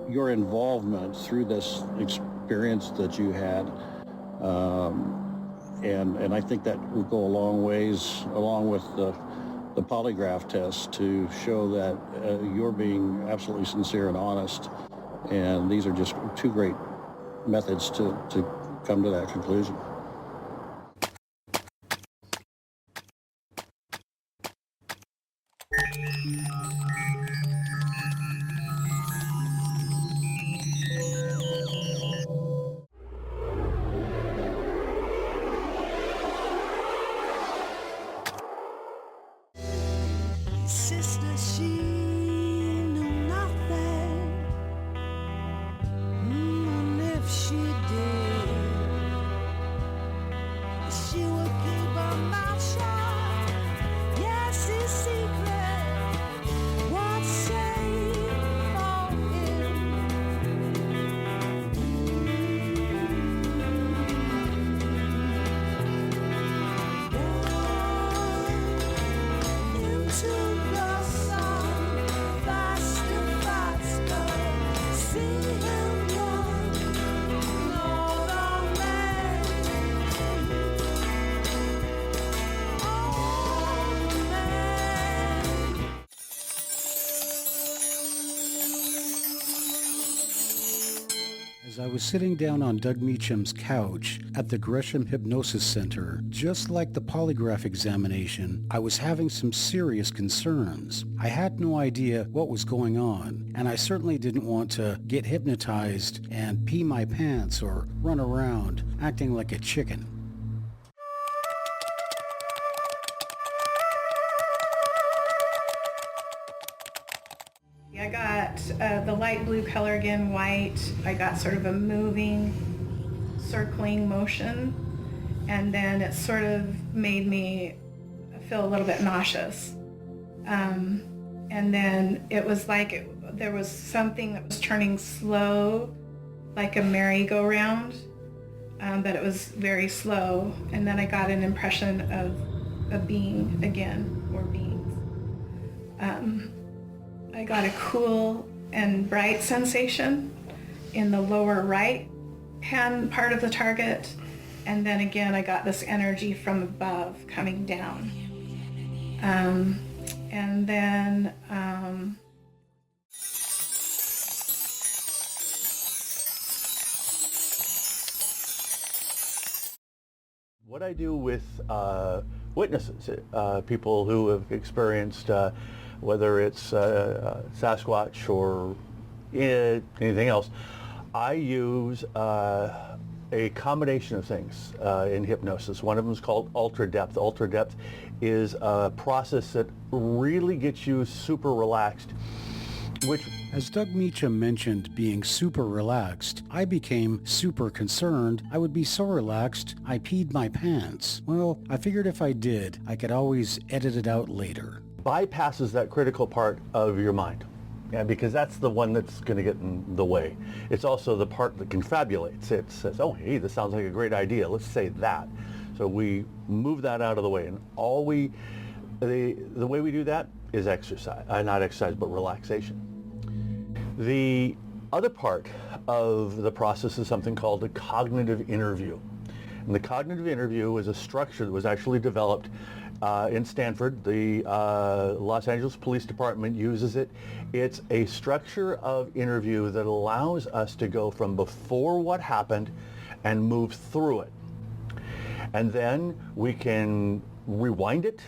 your involvement through this experience that you had. And I think that will go a long ways, along with the polygraph test, to show that you're being absolutely sincere and honest. And these are just two great methods to come to that conclusion. Sister, she knew nothing. And if she did, she would keep her mouth shut. Yes, it's secret. What's safe for him? Into the sun, faster, faster. See him run, Lord of man. Oh, man. As I was sitting down on Doug Meacham's couch at the Gresham Hypnosis Center, just like the polygraph examination, I was having some serious concerns. I had no idea what was going on, and I certainly didn't want to get hypnotized and pee my pants or run around acting like a chicken. I got the light blue color again, white. I got sort of a moving, circling motion, and then it sort of made me feel a little bit nauseous. And then it was like there was something that was turning slow, like a merry-go-round, but it was very slow. And then I got an impression of a being again, or beings. I got a cool and bright sensation in the lower right hand part of the target, and then again I got this energy from above coming down. And then what I do with witnesses, people who have experienced whether it's Sasquatch or anything else, I use a combination of things in hypnosis. One of them is called ultra depth. Ultra depth is a process that really gets you super relaxed, which... As Doug Meacham mentioned being super relaxed, I became super concerned. I would be so relaxed, I peed my pants. Well, I figured if I did, I could always edit it out later. bypasses that critical part of your mind. Yeah, because that's the one that's going to get in the way. It's also the part that confabulates. It says, oh, hey, this sounds like a great idea. Let's say that. So we move that out of the way. And the way we do that is exercise. Not exercise, but relaxation. The other part of the process is something called a cognitive interview. And the cognitive interview is a structure that was actually developed in Stanford. The Los Angeles Police Department uses it. It's a structure of interview that allows us to go from before what happened and move through it. And then we can rewind it.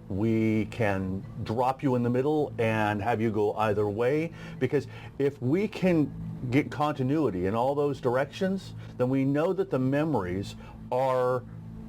We can drop you in the middle and have you go either way. Because if we can get continuity in all those directions, then we know that the memories are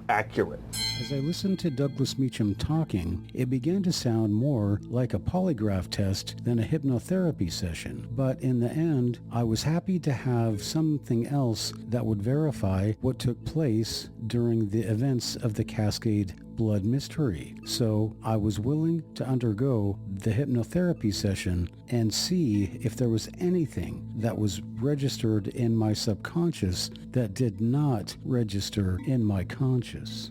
accurate. As I listened to Douglas Meacham talking, it began to sound more like a polygraph test than a hypnotherapy session. But in the end, I was happy to have something else that would verify what took place during the events of the Cascade Blood Mystery. So I was willing to undergo the hypnotherapy session and see if there was anything that was registered in my subconscious that did not register in my conscious.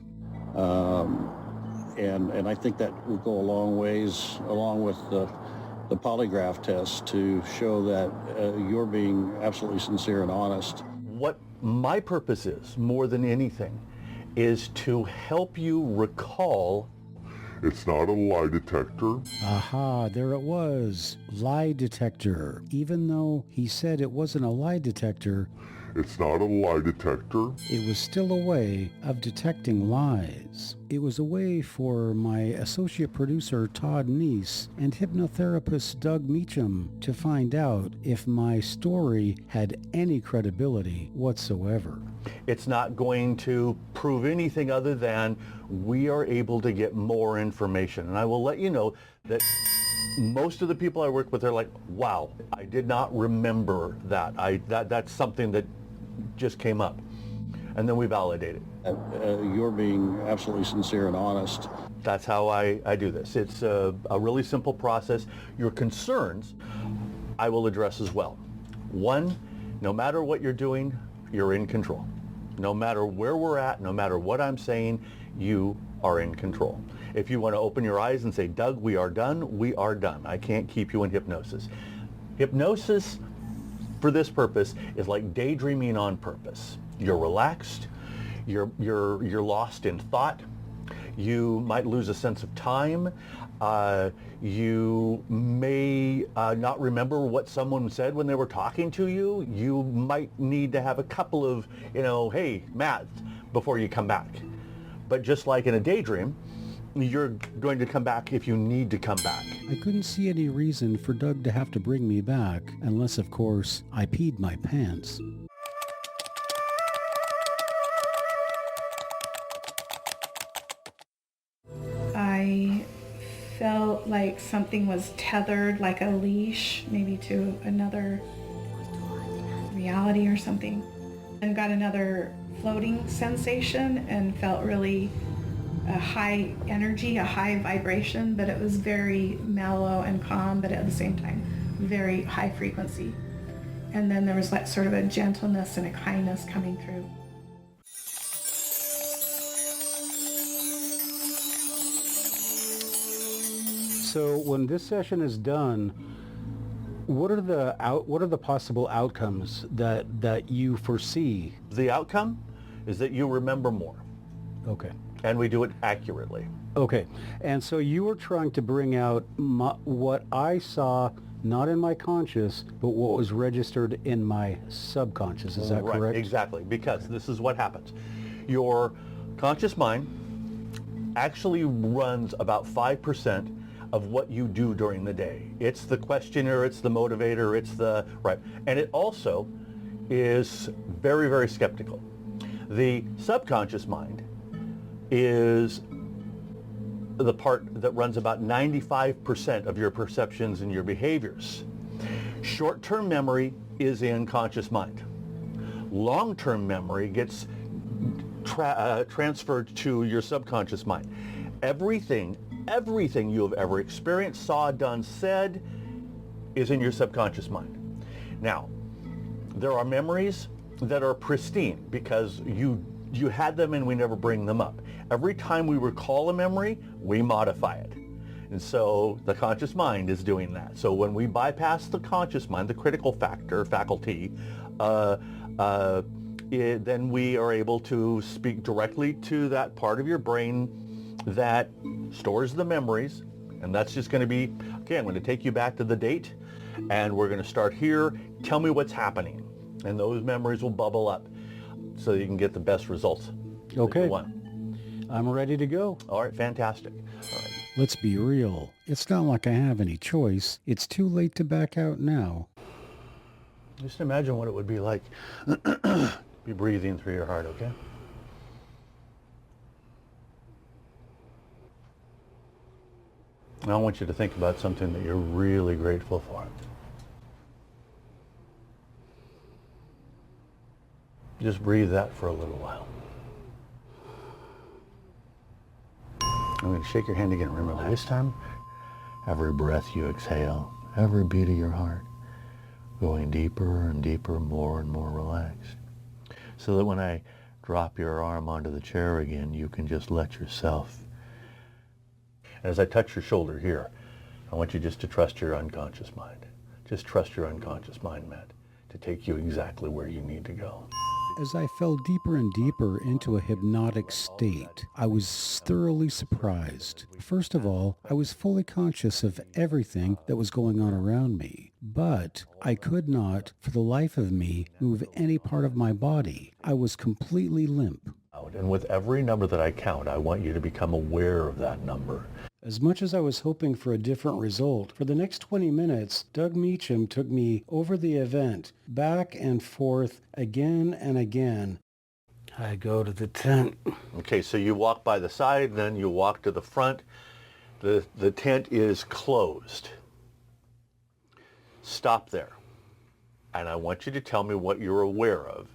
And I think that will go a long ways, along with the the polygraph test to show that you're being absolutely sincere and honest. What my purpose is, more than anything, is to help you recall. It's not a lie detector. Aha, there it was. Lie detector. Even though he said it wasn't a lie detector, It's not a lie detector. it was still a way of detecting lies. It was a way for my associate producer Todd Neese and hypnotherapist Doug Meacham to find out if my story had any credibility whatsoever. It's not going to prove anything other than we are able to get more information. And I will let you know that most of the people I work with are like, wow, I did not remember that. That's something that just came up. And then we validate it. You're being absolutely sincere and honest. That's how I do this. It's a really simple process. Your concerns I will address as well. One, no matter what you're doing, you're in control. No matter where we're at, no matter what I'm saying, you are in control. If you want to open your eyes and say, Doug, we are done, we are done. I can't keep you in hypnosis. Hypnosis, for this purpose, is like daydreaming on purpose. You're relaxed, you're lost in thought, you might lose a sense of time, you may not remember what someone said when they were talking to you. You might need to have a couple of, hey, Matt, before you come back. But just like in a daydream, you're going to come back if you need to come back. I couldn't see any reason for Doug to have to bring me back, unless, of course, I peed my pants. I felt like something was tethered, like a leash, maybe to another reality or something. And got another floating sensation and felt really a high energy, a high vibration, but it was very mellow and calm, but at the same time, very high frequency. And then there was like sort of a gentleness and a kindness coming through. So when this session is done, what are the possible outcomes that you foresee? The outcome is that you remember more. Okay. And we do it accurately. Okay. And so you were trying to bring out what I saw, not in my conscious, but what was registered in my subconscious. Is that correct? Right, exactly. Because this is what happens. Your conscious mind actually runs about 5% of what you do during the day. It's the questioner, it's the motivator, right. And it also is very, very skeptical. The subconscious mind is the part that runs about 95% of your perceptions and your behaviors. Short-term memory is in conscious mind. Long-term memory gets transferred to your subconscious mind. Everything you have ever experienced, saw, done, said is in your subconscious mind. Now, there are memories that are pristine because you had them and we never bring them up. Every time we recall a memory, we modify it. And so the conscious mind is doing that. So when we bypass the conscious mind, the critical faculty, then we are able to speak directly to that part of your brain that stores the memories. And that's just going to be, okay, I'm going to take you back to the date and we're going to start here. Tell me what's happening. And those memories will bubble up so you can get the best results. Okay. I'm ready to go. All right, fantastic. All right. Let's be real. It's not like I have any choice. It's too late to back out now. Just imagine what it would be like. Be breathing through your heart, okay? Now I want you to think about something that you're really grateful for. Just breathe that for a little while. I'm going to shake your hand again. Remember, this time, every breath you exhale, every beat of your heart, going deeper and deeper, more and more relaxed. So that when I drop your arm onto the chair again, you can just let yourself. As I touch your shoulder here, I want you just to trust your unconscious mind. Just trust your unconscious mind, Matt, to take you exactly where you need to go. As I fell deeper and deeper into a hypnotic state, I was thoroughly surprised. First of all, I was fully conscious of everything that was going on around me, but I could not, for the life of me, move any part of my body. I was completely limp. And with every number that I count, I want you to become aware of that number. As much as I was hoping for a different result, for the next 20 minutes, Doug Meacham took me over the event, back and forth, again and again. I go to the tent. Okay, so you walk by the side, then you walk to the front. The tent is closed. Stop there. And I want you to tell me what you're aware of.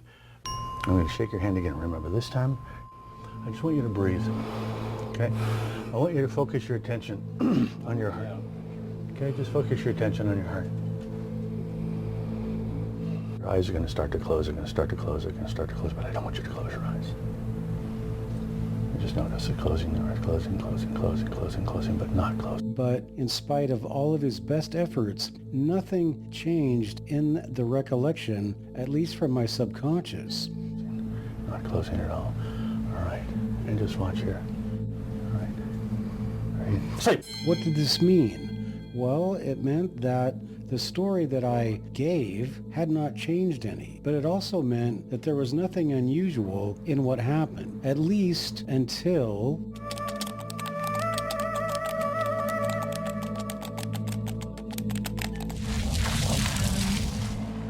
I'm going to shake your hand again. Remember, this time, I just want you to breathe. Okay? I want you to focus your attention on your heart. Okay? Just focus your attention on your heart. Your eyes are going to start to close. They're going to start to close. They're going to start to close. But I don't want you to close your eyes. You just notice it closing, closing, closing, closing, closing, closing, but not closing. But in spite of all of his best efforts, nothing changed in the recollection, at least from my subconscious. Not closing at all. All right. And just watch here. All right. All right. Say. What did this mean? Well, it meant that the story that I gave had not changed any, but it also meant that there was nothing unusual in what happened, at least until...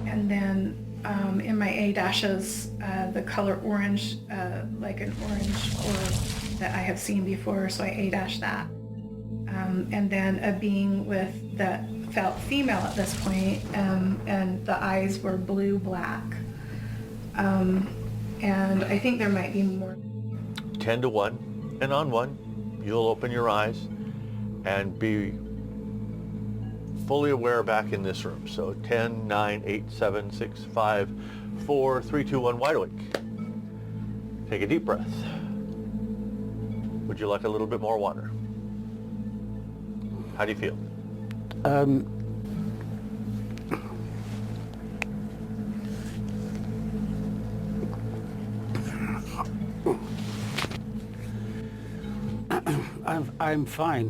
And then in my A-dashes, the color orange, like an orange orb that I have seen before, so I A-dash that. And then a being with that felt female at this point, and the eyes were blue-black. And I think there might be more. 10 to 1, and on 1, you'll open your eyes and be fully aware back in this room. So 10, 9, 8, 7, 6, 5, 4, 3, 2, 1, wide awake. Take a deep breath. Would you like a little bit more water? How do you feel? I'm fine.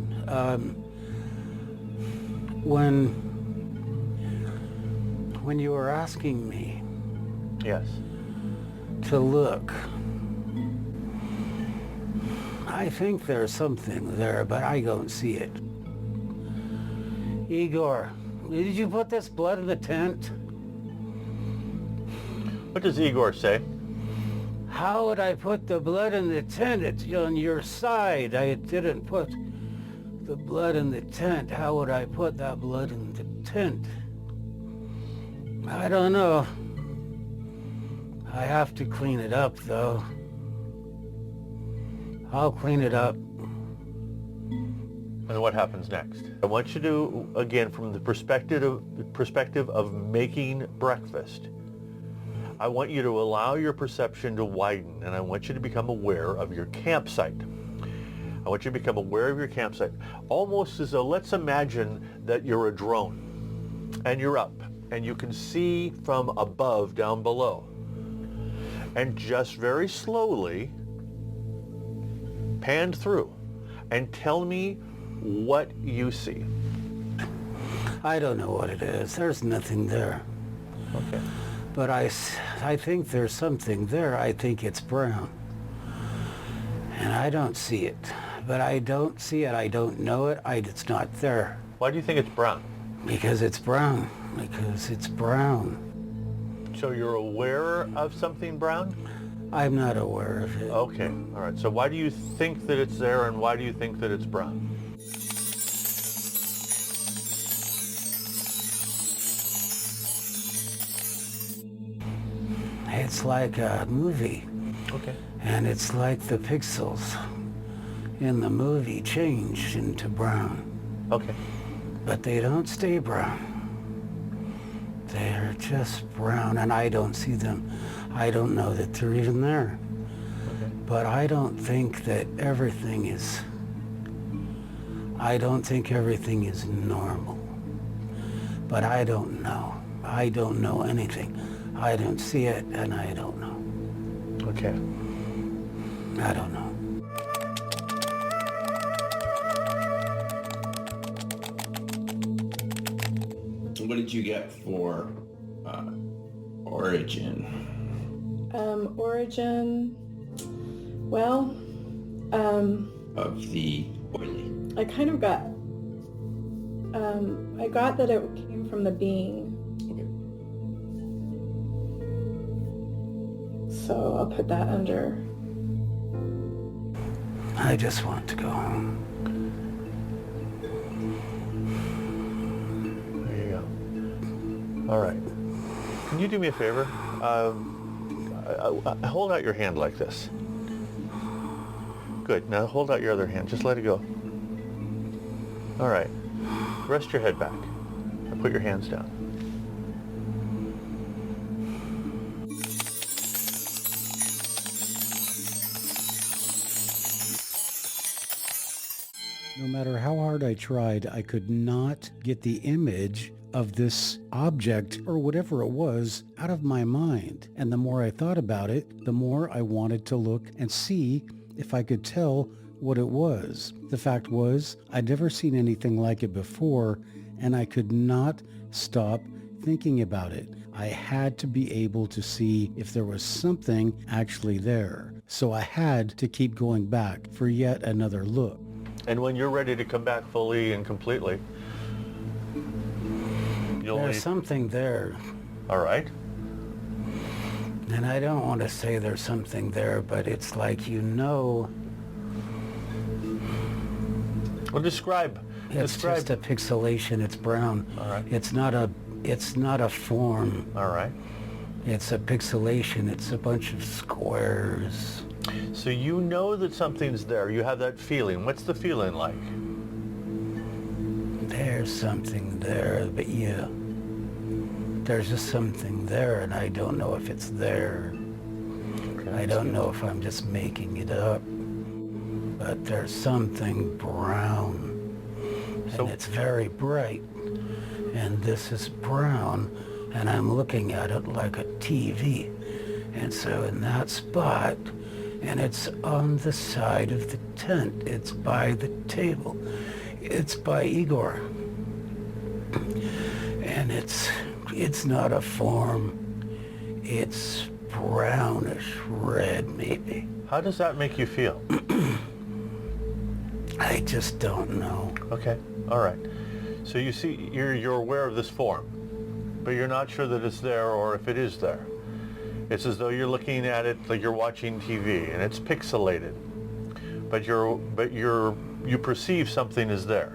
When you were asking me, Yes. to look, I think there's something there, but I don't see it. Igor, did you put this blood in the tent? What does Igor say? How would I put the blood in the tent? It's on your side. I didn't put the blood in the tent. How would I put that blood in the tent? I don't know. I have to clean it up, though. I'll clean it up. And what happens next? I want you to, again, from the perspective of making breakfast, I want you to allow your perception to widen, and I want you to become aware of your campsite. I want you to become aware of your campsite, almost as though, let's imagine that you're a drone, and you're up, and you can see from above down below. And just very slowly, pan through, and tell me what you see. I don't know what it is. There's nothing there. Okay. But I think there's something there. I think it's brown. And I don't see it. But I don't see it. I don't know it. It's not there. Why do you think it's brown? Because it's brown. Because it's brown. So you're aware of something brown? I'm not aware of it. Okay. All right. So why do you think that it's there, and why do you think that it's brown? It's like a movie. Okay. And it's like the pixels in the movie change into brown. Okay. But they don't stay brown. They're just brown, and I don't see them. I don't know that they're even there. Okay. But I don't think that everything is I don't think everything is normal. But I don't know. I don't know anything. I don't see it, and I don't know. Okay. I don't know. What did you get for origin? Origin, well, Of the oily. I kind of got, I got that it came from the being. Okay. So I'll put that under. I just want to go home. There you go. All right. Can you do me a favor? Hold out your hand like this. Good. Now hold out your other hand. Just let it go. All right. Rest your head back. And put your hands down. No matter how hard I tried, I could not get the image of this object or whatever it was out of my mind. And the more I thought about it, the more I wanted to look and see if I could tell what it was. The fact was, I'd never seen anything like it before, and I could not stop thinking about it. I had to be able to see if there was something actually there. So I had to keep going back for yet another look. And when you're ready to come back fully and completely, There's something there. All right. And I don't want to say there's something there, but it's like, Well, describe. It's just a pixelation. It's brown. All right. It's not a form. All right. It's a pixelation. It's a bunch of squares. So you know that something's there. You have that feeling. What's the feeling like? There's something there, but yeah. There's just something there, and I don't know if it's there. Okay. I don't know if I'm just making it up. But there's something brown. And it's very bright. And this is brown, and I'm looking at it like a TV. And so in that spot, and it's on the side of the tent. It's by the table. It's by Igor. And it's not a form. It's brownish red, maybe. How does that make you feel? I just don't know. Okay. All right. So you see, you're aware of this form, but you're not sure that it's there or if it is there. It's as though you're looking at it like you're watching TV, and it's pixelated, but you perceive something is there.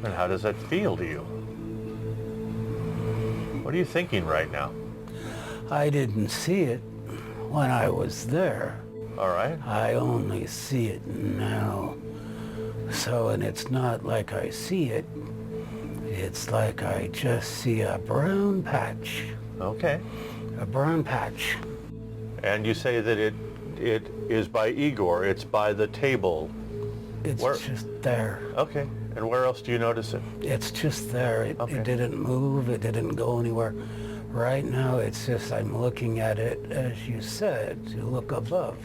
And how does that feel to you? What are you thinking right now? I didn't see it when I was there. All right. I only see it now. So, and it's not like I see it. It's like I just see a brown patch. Okay. A brown patch. And you say that it is by Igor. It's by the table. It's just there. Okay. And where else do you notice it? It's just there. It didn't move. It didn't go anywhere. Right now, it's just I'm looking at it, as you said, to look above.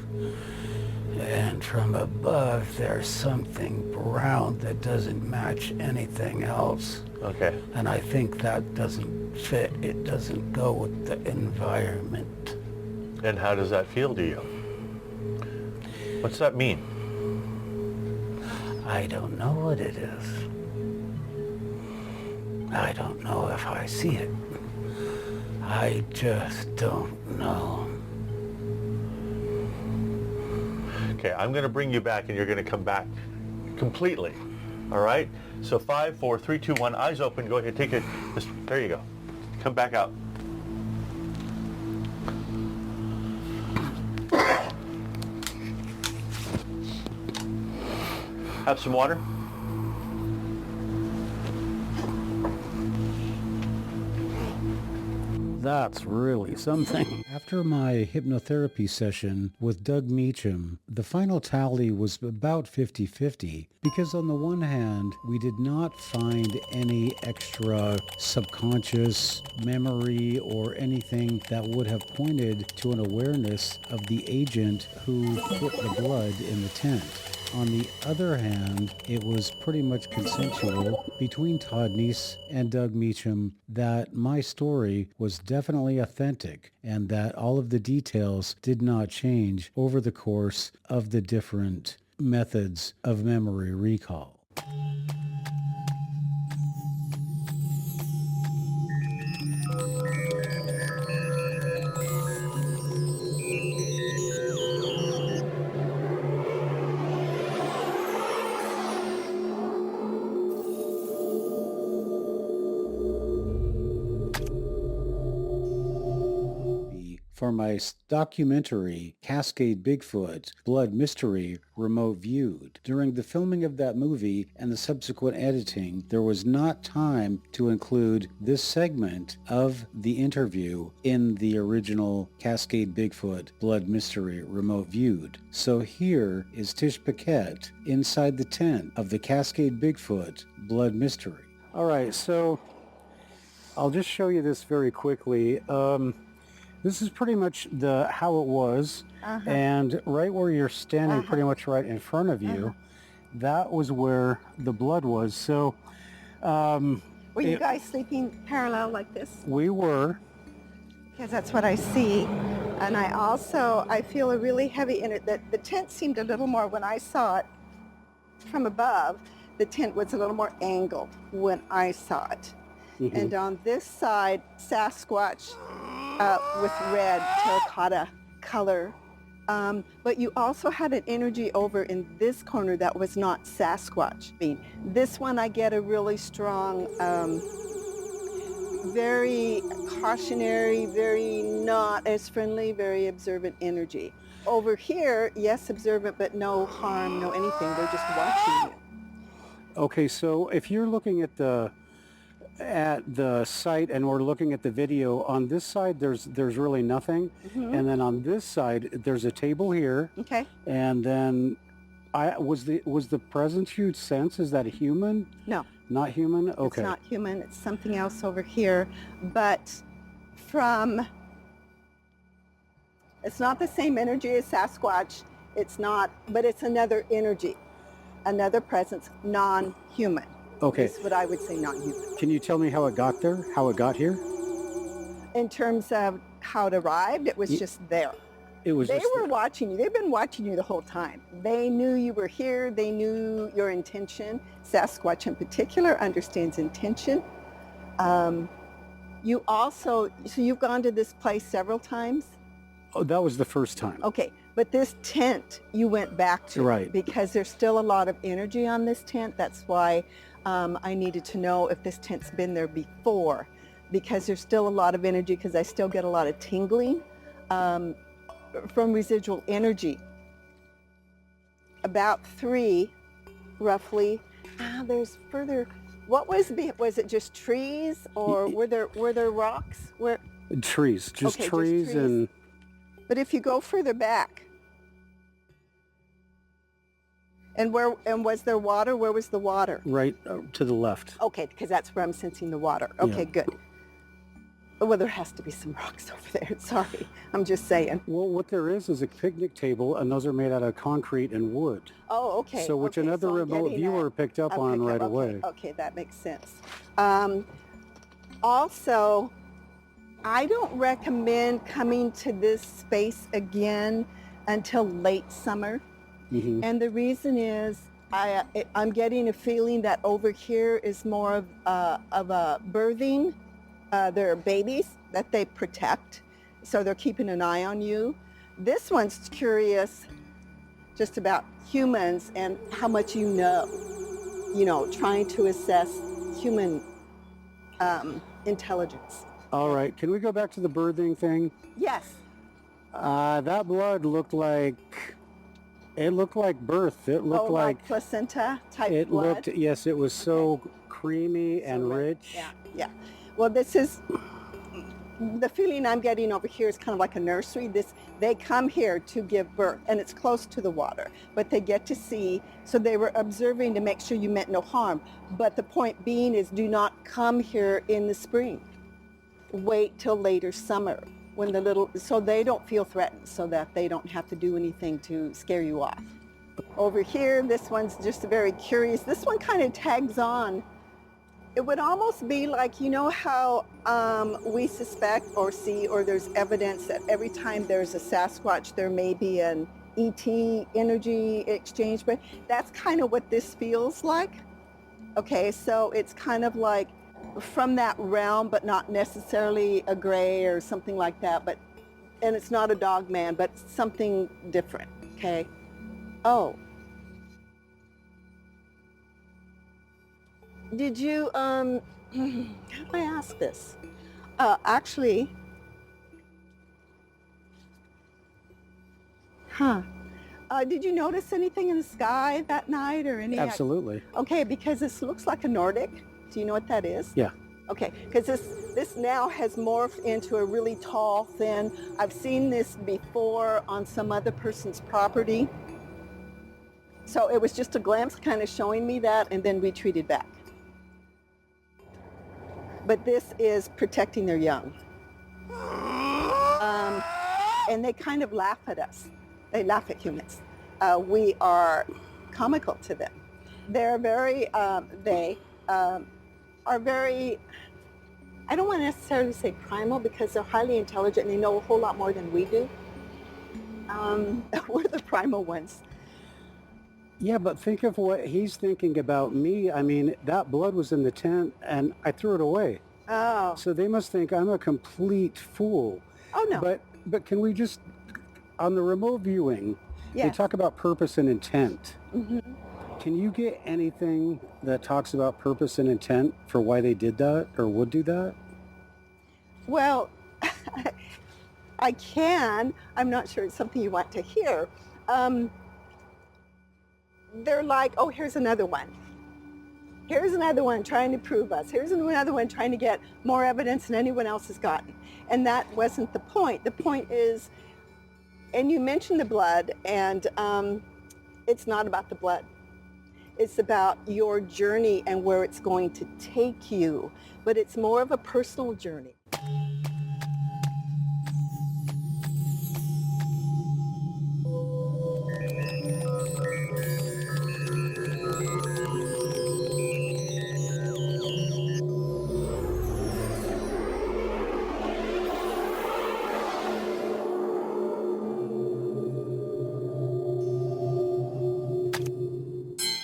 And from above, there's something brown that doesn't match anything else. Okay. And I think that doesn't fit. It doesn't go with the environment. And how does that feel to you? What's that mean? I don't know what it is. I don't know if I see it. I just don't know. Okay, I'm going to bring you back, and you're going to come back completely. All right? So 5, 4, 3, 2, 1, eyes open. Go ahead, take it. There you go. Come back out. Have some water? That's really something. After my hypnotherapy session with Doug Meacham, the final tally was about 50-50 because on the one hand, we did not find any extra subconscious memory or anything that would have pointed to an awareness of the agent who put the blood in the tent. On the other hand, it was pretty much consensual between Todd Neese and Doug Meacham that my story was definitely authentic and that all of the details did not change over the course of the different methods of memory recall. For my documentary, Cascade Bigfoot Blood Mystery, Remote Viewed. During the filming of that movie and the subsequent editing, there was not time to include this segment of the interview in the original Cascade Bigfoot Blood Mystery, Remote Viewed. So here is Tish Paquette inside the tent of the Cascade Bigfoot Blood Mystery. All right, so I'll just show you this very quickly. This is pretty much how it was, and right where you're standing, pretty much right in front of you, that was where the blood was. So, Were you guys sleeping parallel like this? We were. Because that's what I see. And I feel a really heavy the tent seemed a little more, when I saw it from above, the tent was a little more angled when I saw it. Mm-hmm. And on this side, Sasquatch with red terracotta color. But you also had an energy over in this corner that was not Sasquatch. This one I get a really strong, very cautionary, very not as friendly, very observant energy. Over here, yes, observant, but no harm, no anything. They're just watching you. Okay, so if you're looking at the site and we're looking at the video, on this side there's really nothing, and then on this side there's a table here. Okay. And then was the presence you'd sense, is that a human? No. Not human? Okay. It's not human, it's something else over here. But it's not the same energy as Sasquatch. It's not, but it's another energy, another presence, non-human. Okay. Is what I would say non-human. Can you tell me how it got there? How it got here? In terms of how it arrived, it was just there. They were watching you. They've been watching you the whole time. They knew you were here. They knew your intention. Sasquatch in particular understands intention. You also, so you've gone to this place several times? Oh, that was the first time. Okay, but this tent you went back to. Right. Because there's still a lot of energy on this tent. That's why I needed to know if this tent's been there before, because there's still a lot of energy, because I still get a lot of tingling from residual energy. About 3, roughly. There's further. What was it just trees, or were there rocks? Trees, just trees. And. But if you go further back. And was there water? Where was the water? Right to the left. Okay, because that's where I'm sensing the water. Okay, yeah. Good. Well, there has to be some rocks over there. Sorry, I'm just saying. Well, what there is a picnic table, and those are made out of concrete and wood. Oh, okay. So which another remote viewer picked up on right away. Okay, that makes sense. Also, I don't recommend coming to this space again until late summer. Mm-hmm. And the reason is I'm getting a feeling that over here is more of a birthing. There are babies that they protect, so they're keeping an eye on you. This one's curious just about humans and how much you know, trying to assess human intelligence. All right, can we go back to the birthing thing? Yes. That blood looked like birth. It looked like placenta type blood. It looked, yes, it was so creamy and rich. Yeah. Well, this is the feeling I'm getting over here is kind of like a nursery. They come here to give birth, and it's close to the water, but they get to see, so they were observing to make sure you meant no harm. But the point being is, do not come here in the spring. Wait till later summer, when so they don't feel threatened, so that they don't have to do anything to scare you off. Over here, this one's just very curious. This one kind of tags on. It would almost be like, you know how we suspect or see, or there's evidence that every time there's a Sasquatch, there may be an ET energy exchange, but that's kind of what this feels like. Okay, so it's kind of like from that realm, but not necessarily a gray or something like that, and it's not a dog man, but something different, okay? Oh. Did you, how do I ask this? Actually, did you notice anything in the sky that night or any? Absolutely. Okay, because this looks like a Nordic. Do you know what that is? Yeah. Okay, because this now has morphed into a really tall, thin. I've seen this before on some other person's property. So it was just a glimpse kind of showing me that, and then retreated back. But this is protecting their young. And they kind of laugh at us. They laugh at humans. We are comical to them. They're very, they are very, I don't want to necessarily say primal, because they're highly intelligent and they know a whole lot more than we do. We're the primal ones. Yeah, but think of what he's thinking about me. I mean, that blood was in the tent and I threw it away. Oh. So they must think I'm a complete fool. Oh, no. But can we just, on the remote viewing, Yes. they talk about purpose and intent. Mm-hmm. Can you get anything that talks about purpose and intent for why they did that or would do that? Well, I can. I'm not sure it's something you want to hear. They're like, oh, here's another one. Here's another one trying to prove us. Here's another one trying to get more evidence than anyone else has gotten. And that wasn't the point. The point is, and you mentioned the blood, and it's not about the blood. It's about your journey and where it's going to take you. But it's more of a personal journey.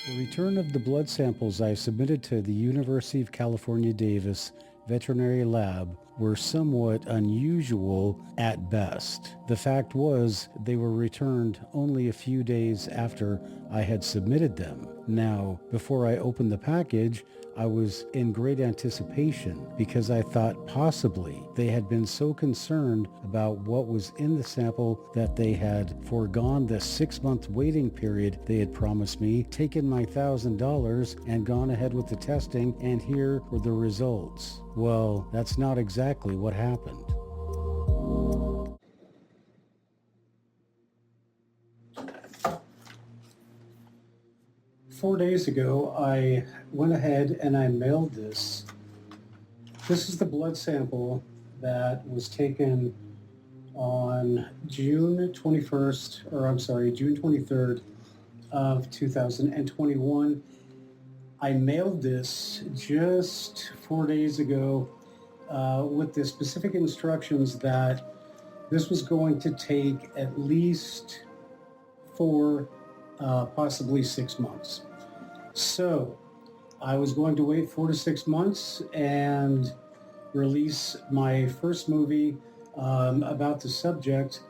The return of the blood samples I submitted to the University of California, Davis Veterinary Lab were somewhat unusual at best. The fact was, they were returned only a few days after I had submitted them. Now, before I opened the package, I was in great anticipation because I thought possibly they had been so concerned about what was in the sample that they had foregone the 6-month waiting period they had promised me, taken my $1,000 and gone ahead with the testing, and here were the results. Well, that's not exactly what happened. Four days ago, I went ahead and I mailed this. This is the blood sample that was taken on June 23rd of 2021. I mailed this just 4 days ago with the specific instructions that this was going to take at least 4, possibly 6 months. So I was going to wait 4 to 6 months and release my first movie about the subject,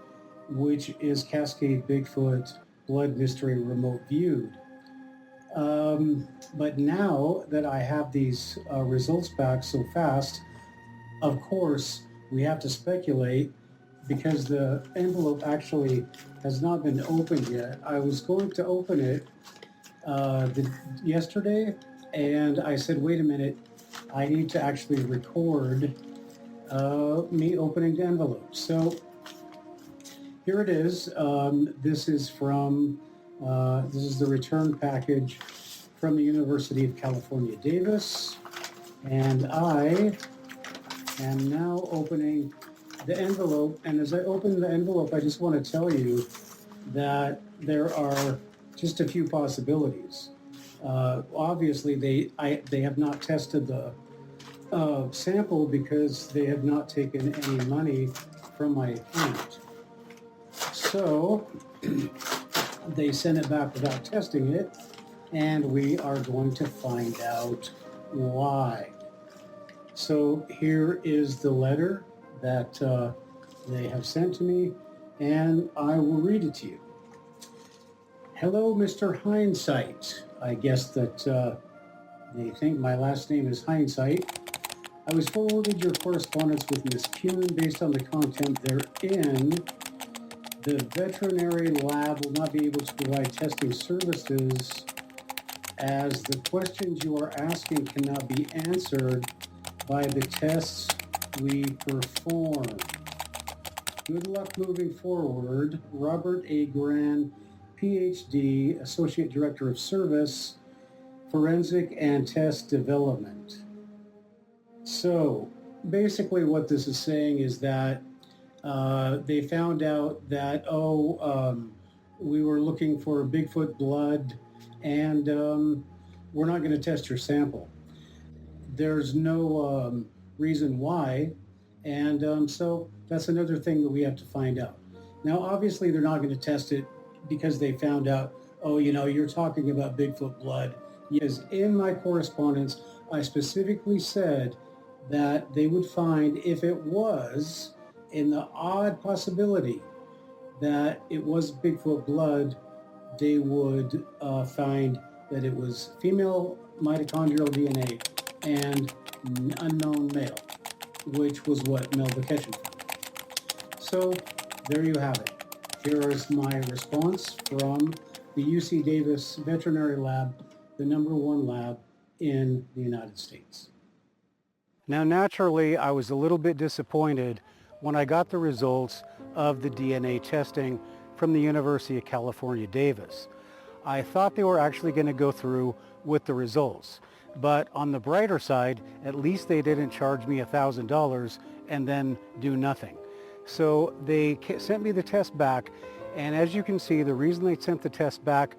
which is Cascade Bigfoot Blood Mystery Remote Viewed. But now that I have these results back so fast, of course, we have to speculate because the envelope actually has not been opened yet. I was going to open it yesterday, and I said, wait a minute, I need to actually record me opening the envelope. So here it is. This is the return package from the University of California, Davis. And I am now opening the envelope. And as I open the envelope, I just want to tell you that there are just a few possibilities. Obviously, they have not tested the sample because they have not taken any money from my account. So they sent it back without testing it, and we are going to find out why. So here is the letter that they have sent to me, and I will read it to you. Hello, Mr. Hindsight. I guess that they think my last name is Hindsight. I was forwarded your correspondence with Ms. Kuhn based on the content therein. The veterinary lab will not be able to provide testing services as the questions you are asking cannot be answered by the tests we perform. Good luck moving forward. Robert A. Gran, PhD, Associate Director of Service, Forensic and Test Development. So basically what this is saying is that they found out that, we were looking for Bigfoot blood and we're not going to test your sample. There's no reason why. And so that's another thing that we have to find out. Now, obviously, they're not going to test it because they found out, you're talking about Bigfoot blood. Because in my correspondence, I specifically said that they would find, if it was in the odd possibility that it was Bigfoot blood, they would find that it was female mitochondrial DNA and unknown male, which was what Melba Ketchum found. So there you have it. Here is my response from the UC Davis Veterinary Lab, the #1 lab in the United States. Now, naturally, I was a little bit disappointed when I got the results of the DNA testing from the University of California, Davis. I thought they were actually going to go through with the results. But on the brighter side, at least they didn't charge me $1,000 and then do nothing. So they sent me the test back, and as you can see, the reason they sent the test back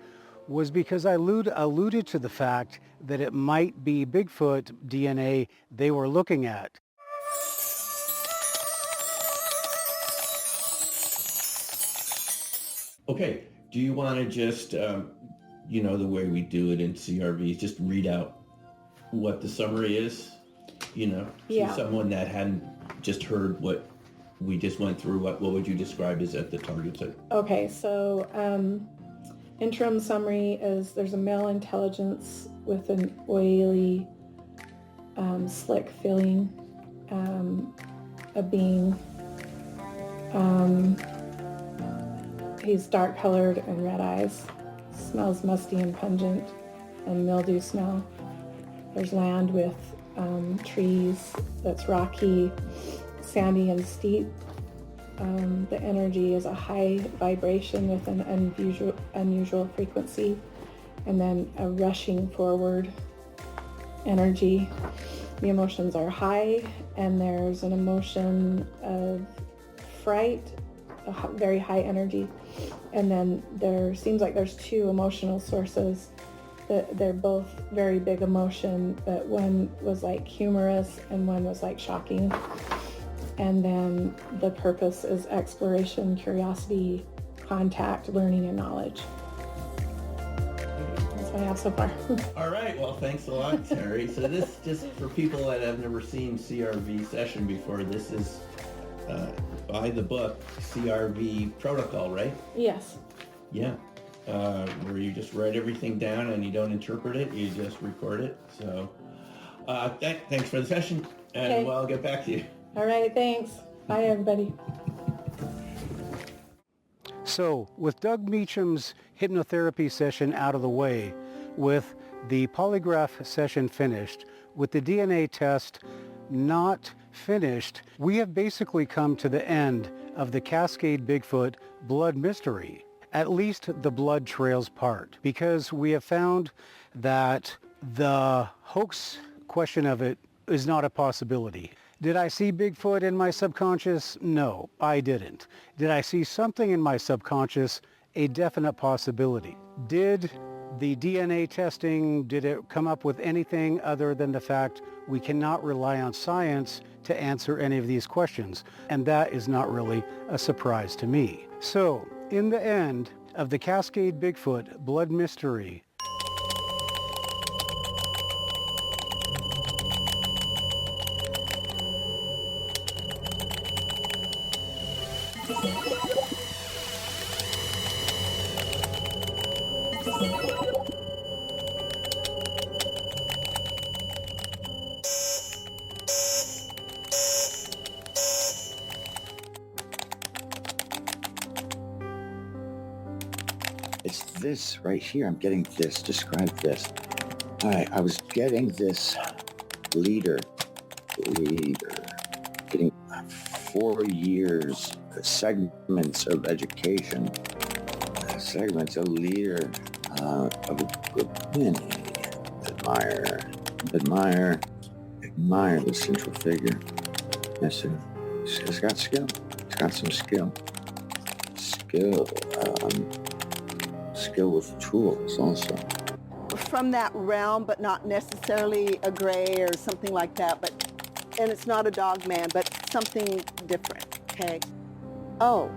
was because I alluded to the fact that it might be Bigfoot DNA they were looking at. Okay, do you want to just, the way we do it in CRVs, just read out what the summary is, to someone that hadn't just heard what we just went through? What would you describe as at the target site? Okay, so interim summary is there's a male intelligence with an oily, slick feeling, a being. He's dark colored and red eyes, smells musty and pungent and mildew smell. There's land with trees that's rocky, sandy and steep. The energy is a high vibration with an unusual frequency, and then a rushing forward energy. The emotions are high, and there's an emotion of fright, a very high energy, and then there seems like there's two emotional sources. They're both very big emotion, but one was like humorous and one was like shocking. And then the purpose is exploration, curiosity, contact, learning, and knowledge. That's what I have so far. All right, well, thanks a lot, Terry. So this, just for people that have never seen CRV session before, this is by the book, CRV protocol, right? Yes. Yeah. Where you just write everything down and you don't interpret it, you just record it. So thanks for the session, and Okay. Well, I'll get back to you. All right, thanks. Bye, everybody. So, with Doug Meacham's hypnotherapy session out of the way, with the polygraph session finished, with the DNA test not finished. We have basically come to the end of the Cascade Bigfoot Blood Mystery, at least the blood trails part, because we have found that the hoax question of it is not a possibility. Did I see Bigfoot in my subconscious? No, I didn't. Did I see something in my subconscious? A definite possibility. Did the DNA testing, did it come up with anything other than the fact we cannot rely on science to answer any of these questions? And that is not really a surprise to me. So, in the end of the Cascade Bigfoot Blood Mystery, It's this right here. I'm getting this. Describe this. All right, I was getting this leader, getting 4 years, segments of education, segments of leader, of a good man. Admire the central figure. Yes, sir. He's got skill. He's got some skill. Skill with tools also. From that realm, but not necessarily a gray or something like that, and it's not a dog man, but something different, okay? Oh.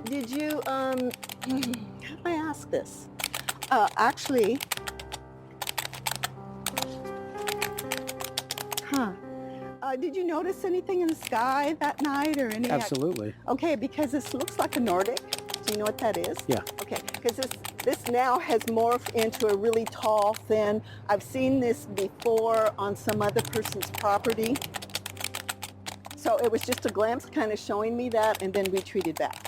Did you, how do I ask this? Actually, did you notice anything in the sky that night or any? absolutely. Okay, because this looks like a Nordic. Do you know what that is? Yeah. Okay, because this now has morphed into a really tall, thin. I've seen this before on some other person's property. So it was just a glimpse kind of showing me that, and then retreated back.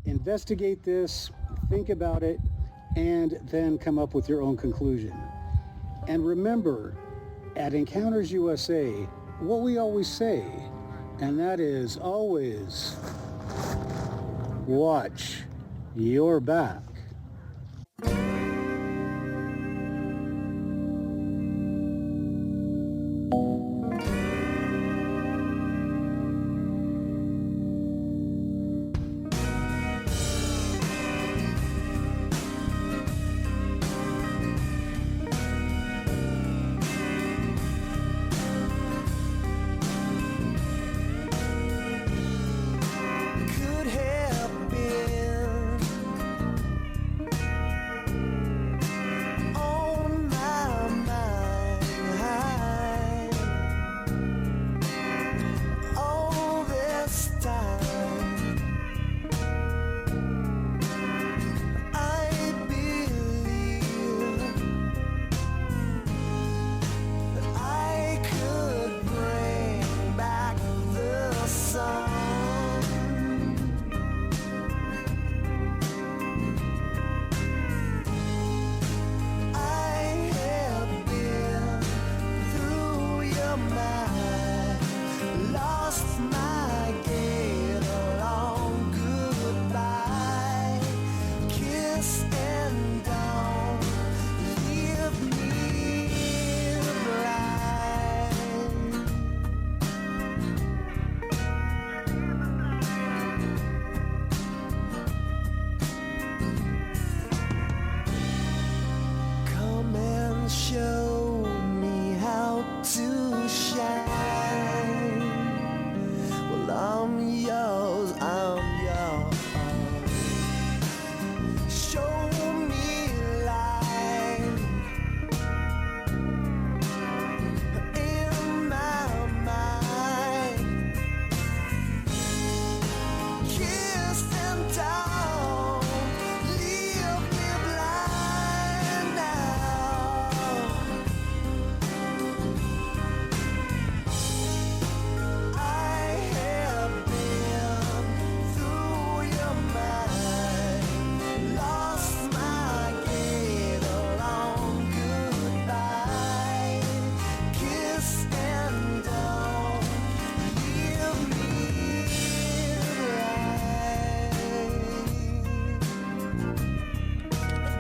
Investigate this, think about it, and then come up with your own conclusion. And remember, at Encounters USA, what we always say, and that is always watch your back.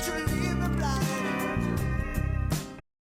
naturally.